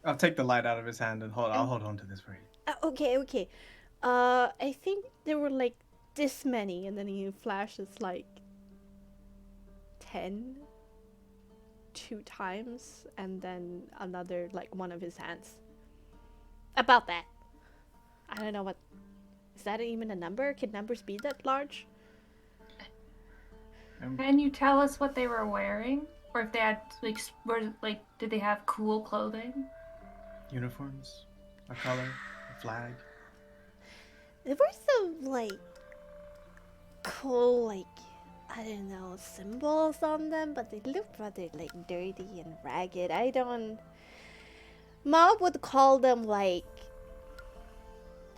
I'll take the light out of his hand and I'll hold on to this for you. Okay. I think there were like this many, and then he flashes like 10 2 times, and then another like one of his hands. About that. I don't know what. Is that even a number? Can numbers be that large? Can you tell us what they were wearing, or if they had did they have cool clothing? Uniforms, a color, a flag. There were some like cool, like, I don't know, symbols on them, but they looked rather like dirty and ragged. Mom would call them like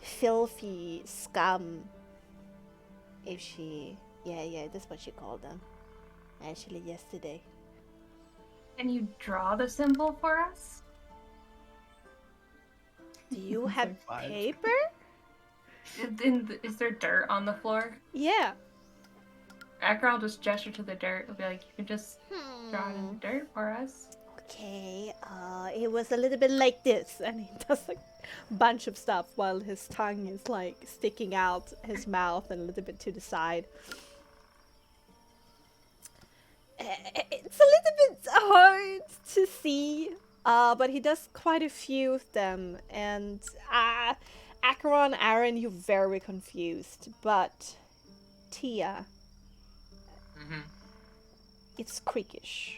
filthy scum if she... Yeah, that's what she called them. Actually, yesterday. Can you draw the symbol for us? Do you It's have like 5. paper? Is there dirt on the floor? Yeah. Akron will just gesture to the dirt. He'll be like, you can just draw it in the dirt for us. Okay, it was a little bit like this, and he does like a bunch of stuff while his tongue is like sticking out his mouth and a little bit to the side. It's a little bit hard to see, but he does quite a few of them, and Acheron, Aaron, you're very confused, but Tia, Mm-hmm. it's Creekish.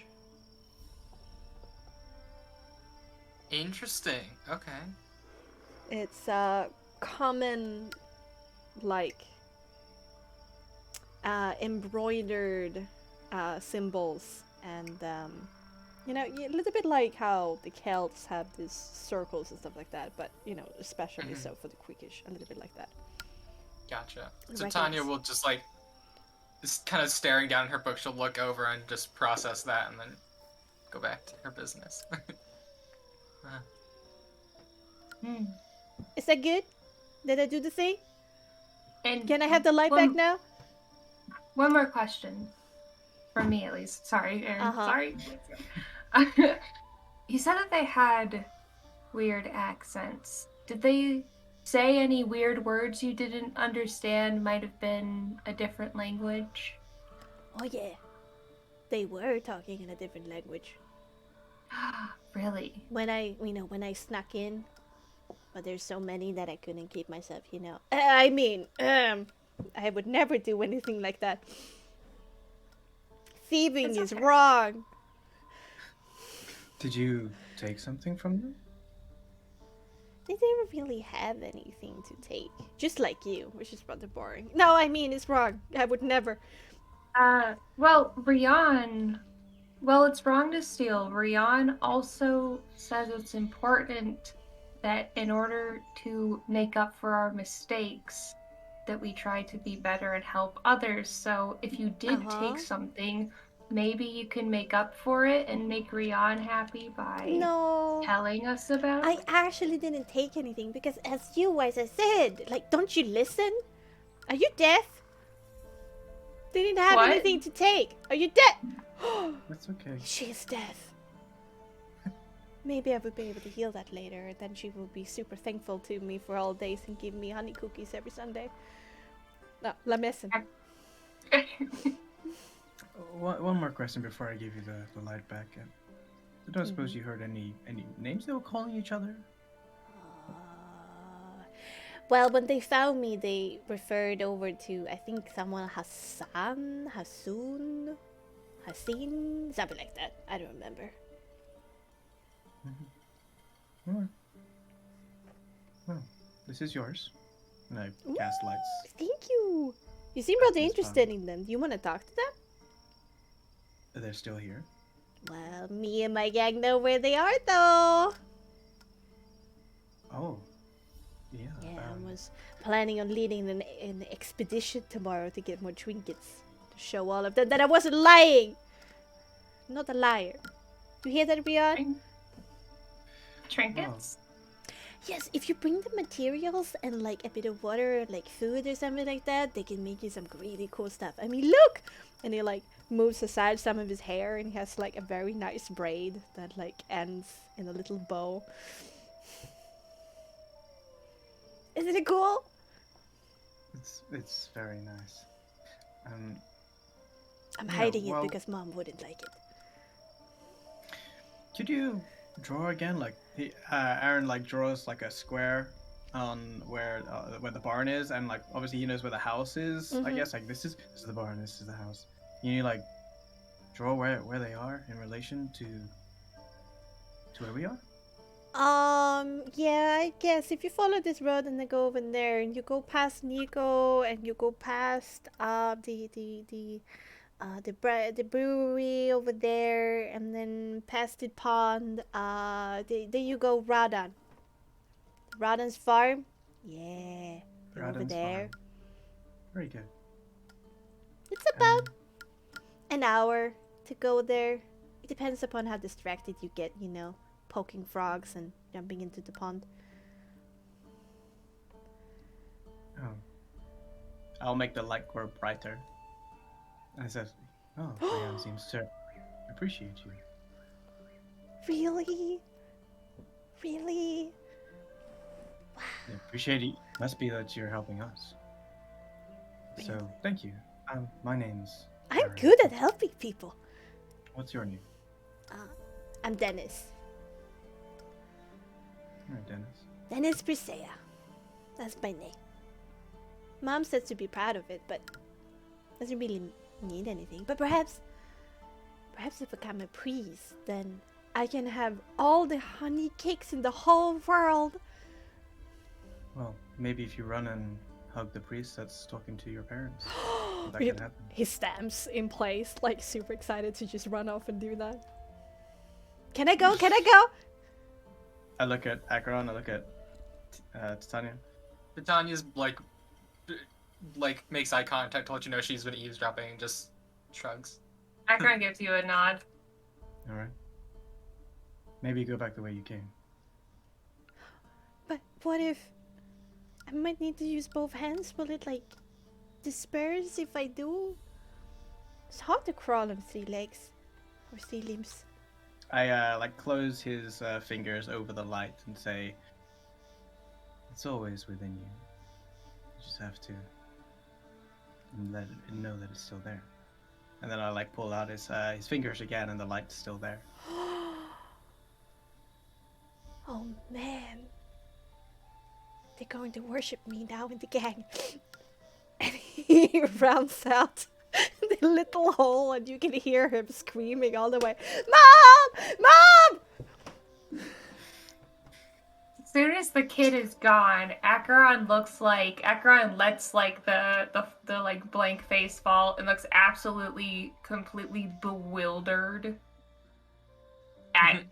Interesting. Okay. It's common, like, embroidered symbols, and you know, a little bit like how the Celts have these circles and stuff like that, but you know, especially so for the Creekish, a little bit like that. Gotcha. So Recognize. Tanya will just like, just kind of staring down at her book, she'll look over and just process that and then go back to her business. Is that good? Did I do the thing? And Can I have the light back now? One more question. From me, at least. Sorry, Aaron. Sorry. You said that they had weird accents. Did they say any weird words you didn't understand might have been a different language? Oh yeah. They were talking in a different language. Really? When I snuck in, but there's so many that I couldn't keep myself, you know. I mean, I would never do anything like that. Thieving is wrong. Did you take something from them? They didn't really have anything to take. Just like you, which is rather boring. No, I mean, it's wrong. I would never. Well, Rian... Well, it's wrong to steal. Rian also says it's important that in order to make up for our mistakes, that we try to be better and help others. So if you did take something, maybe you can make up for it and make Rian happy by telling us about it. I actually didn't take anything because as I said, like, don't you listen? Are you deaf? They didn't have anything to take. Are you deaf? That's okay. She is deaf. Maybe I would be able to heal that later. Then she will be super thankful to me for all days and give me honey cookies every Sunday. No, la messing. One more question before I give you the light back. I don't suppose you heard any names they were calling each other? Well, when they found me, they referred over to, I think, someone Hassan, Hassoon, Hassin, something like that. I don't remember. Alright. Well, this is yours. And I cast lights. Thank you. You seem rather interested in them. Do you want to talk to them? They're still here. Well, me and my gang know where they are, though. Oh. Yeah. Yeah, I was planning on leading an expedition tomorrow to get more trinkets. To show all of them that I wasn't lying. Not a liar. You hear that, Rian? Trinkets? Yes, if you bring the materials and like a bit of water, like food or something like that, they can make you some really cool stuff. I mean, look! And he like moves aside some of his hair and he has like a very nice braid that like ends in a little bow. Isn't it cool? It's very nice. I'm hiding it because Mom wouldn't like it. Could you draw again? Like Aaron like draws like a square on where the barn is, and like obviously he knows where the house is. I guess like this is the barn, this is the house. You need like draw where they are in relation to where we are. Yeah, I guess if you follow this road and then go over there and you go past Nico and you go past the brewery over there and then past the pond, there you go, Radan. Radan's farm. Yeah, over there. Farm. Very good. It's about an hour to go there. It depends upon how distracted you get, poking frogs and jumping into the pond. Oh. I'll make the light grow brighter. And I says, "Oh, Leon seems to appreciate you." Really? Really? Yeah, appreciate it. Must be that you're helping us. So, thank you. My name's... I'm Aaron. good at helping people. What's your name? I'm Dennis. Alright, Dennis. Dennis Brisea. That's my name. Mom says to be proud of it, but doesn't really need anything. But perhaps if I become a priest, then I can have all the honey cakes in the whole world. Well, maybe if you run and hug the priest that's talking to your parents, that could happen. He stamps in place, like super excited to just run off and do that. Can I go? Can I go? I look at Acheron, I look at Titania. Titania's like makes eye contact to let you know she's been eavesdropping and just shrugs. Akron gives you a nod. Alright. Maybe go back the way you came. But what if I might need to use both hands? Will it disperse if I do? It's hard to crawl on 3 legs or 3 limbs. I close his fingers over the light and say, "It's always within you. You just have to let it know that it's still there." And then I pull out his fingers again, and the light's still there. Oh man. They're going to worship me now in the gang. And he rounds out the little hole and you can hear him screaming all the way, "Mom! Mom!" As soon as the kid is gone, Acheron lets the blank face fall and looks absolutely completely bewildered at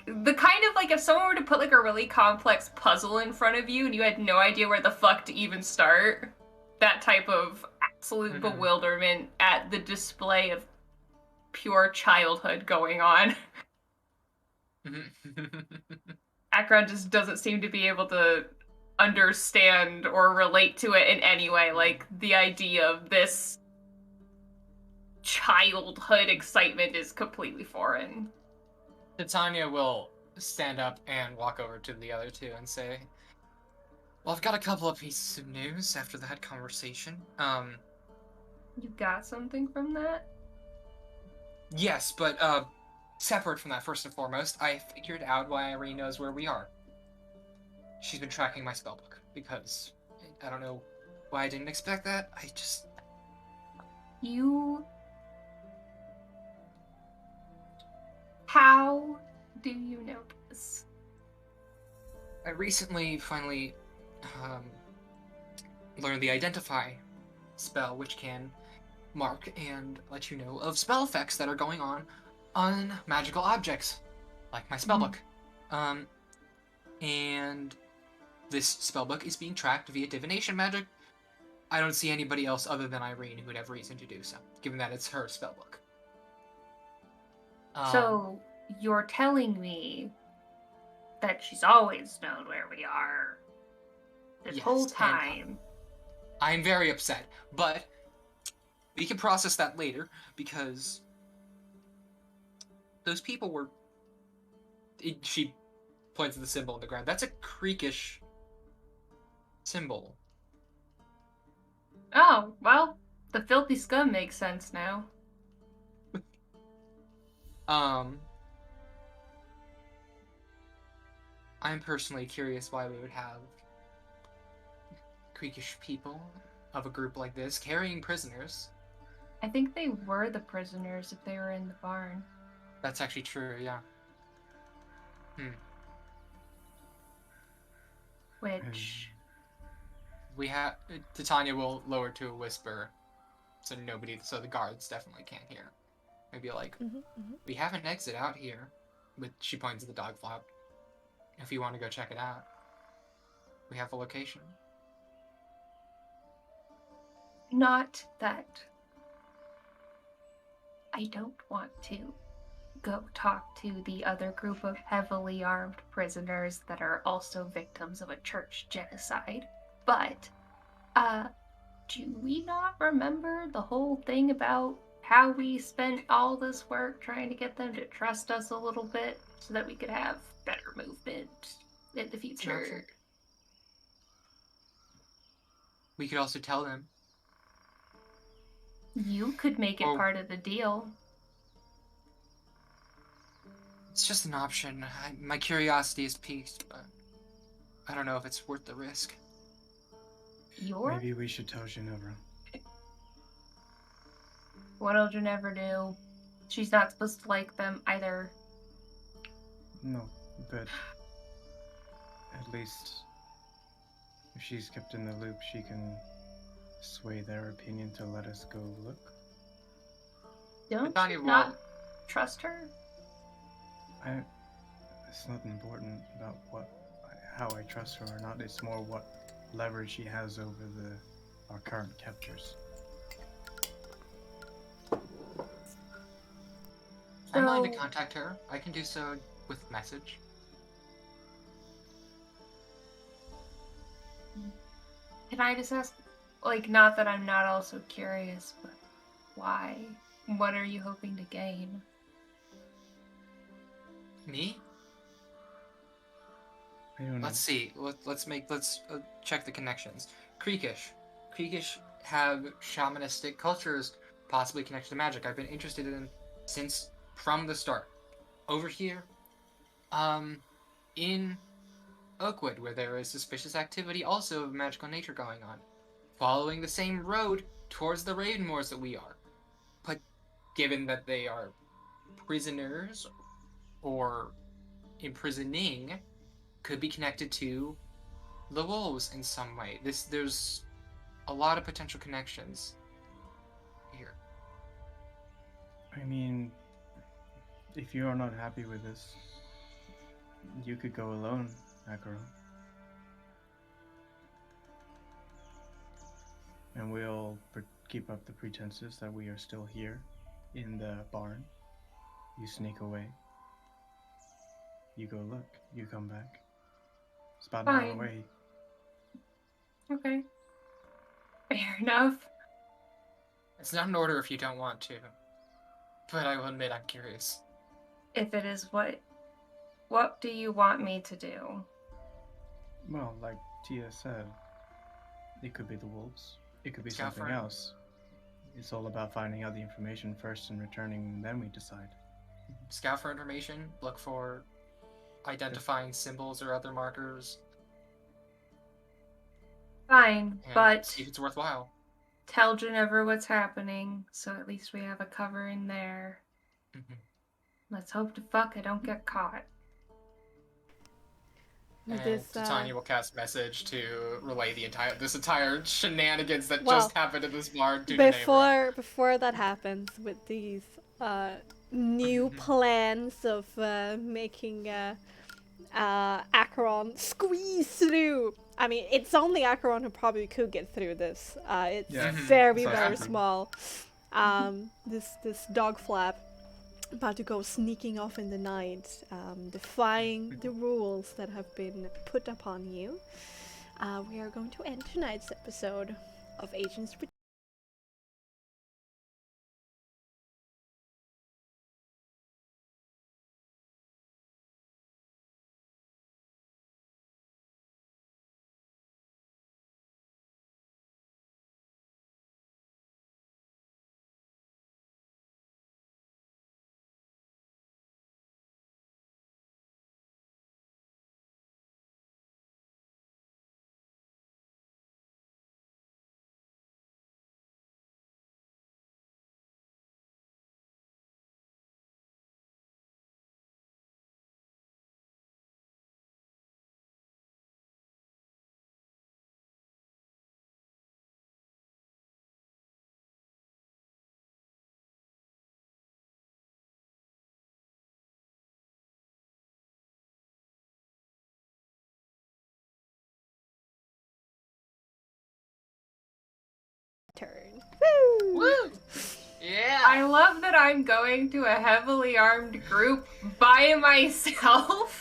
the kind of if someone were to put a really complex puzzle in front of you and you had no idea where the fuck to even start, that type of absolute bewilderment at the display of pure childhood going on. Akron just doesn't seem to be able to understand or relate to it in any way. The idea of this childhood excitement is completely foreign. Titania will stand up and walk over to the other two and say, "Well, I've got a couple of pieces of news after that conversation. You got something from that? Yes, but separate from that, first and foremost, I figured out why Irene knows where we are. She's been tracking my spellbook, because I don't know why I didn't expect that. How do you know this? I recently finally learned the Identify spell, which can mark and let you know of spell effects that are going on magical objects, like my spellbook. And this spellbook is being tracked via divination magic. I don't see anybody else other than Irene who would have reason to do so, given that it's her spellbook. So, you're telling me that she's always known where we are this Yes, whole and, time? I'm very upset, but we can process that later, because those people were... She points at the symbol on the ground. That's a Creekish symbol. Oh, well, the filthy scum makes sense now. I'm personally curious why we would have Creekish people of a group like this carrying prisoners. I think they were the prisoners if they were in the barn. That's actually true, yeah. Which... We have... Titania will lower to a whisper, so the guards definitely can't hear. Maybe we have an exit out here. She points at the dog flap. If you want to go check it out. We have a location. Not that I don't want to go talk to the other group of heavily armed prisoners that are also victims of a church genocide. But, do we not remember the whole thing about how we spent all this work trying to get them to trust us a little bit so that we could have better movement in the future? Sure. We could also tell them. You could make it Oh. part of the deal. It's just an option. My curiosity is piqued, but I don't know if it's worth the risk. Maybe we should tell Ginevra. What'll Ginevra do? She's not supposed to like them either. No, but at least if she's kept in the loop, she can sway their opinion to let us go look. Don't Tanya you will- not trust her? It's not important about how I trust her or not. It's more what leverage she has over our current captors. I'm willing to So- contact her. I can do so with message. Can I just ask, like, not that I'm not also curious, but why? What are you hoping to gain? Me? I don't know. Let's see. Let's check the connections. Creekish have shamanistic cultures possibly connected to magic. I've been interested in since from the start. Over here, in Oakwood, where there is suspicious activity also of magical nature going on, following the same road towards the Ravenmoors that we are. But given that they are prisoners or imprisoning, could be connected to the wolves in some way. There's a lot of potential connections here. I mean, if you are not happy with this, you could go alone, Akaro. And we'll keep up the pretenses that we are still here in the barn. You sneak away. You go look. You come back. It's about an hour Fine. away. Okay. Fair enough. It's not an order if you don't want to, but I will admit I'm curious. If it is what do you want me to do? Well, like Tia said, it could be the wolves. It could be Scout something for- else. It's all about finding out the information first and returning, and then we decide. Scout for information, look for identifying symbols or other markers, Fine, and but see if it's worthwhile. tell Ginevra what's happening, so at least we have a cover in there. Mhm. Let's hope to fuck I don't get caught. With And this, Titania will cast message to relay this entire shenanigans that Well, just happened in this bar to Ginevra. before that happens, with these new plans of making Acheron squeeze through. I mean, it's only Acheron who probably could get through this. It's Yeah. very, So very happy. small. This dog flap about to go sneaking off in the night, defying the rules that have been put upon you. We are going to end tonight's episode of Agents turn. Woo! Woo! Yeah. I love that I'm going to a heavily armed group by myself.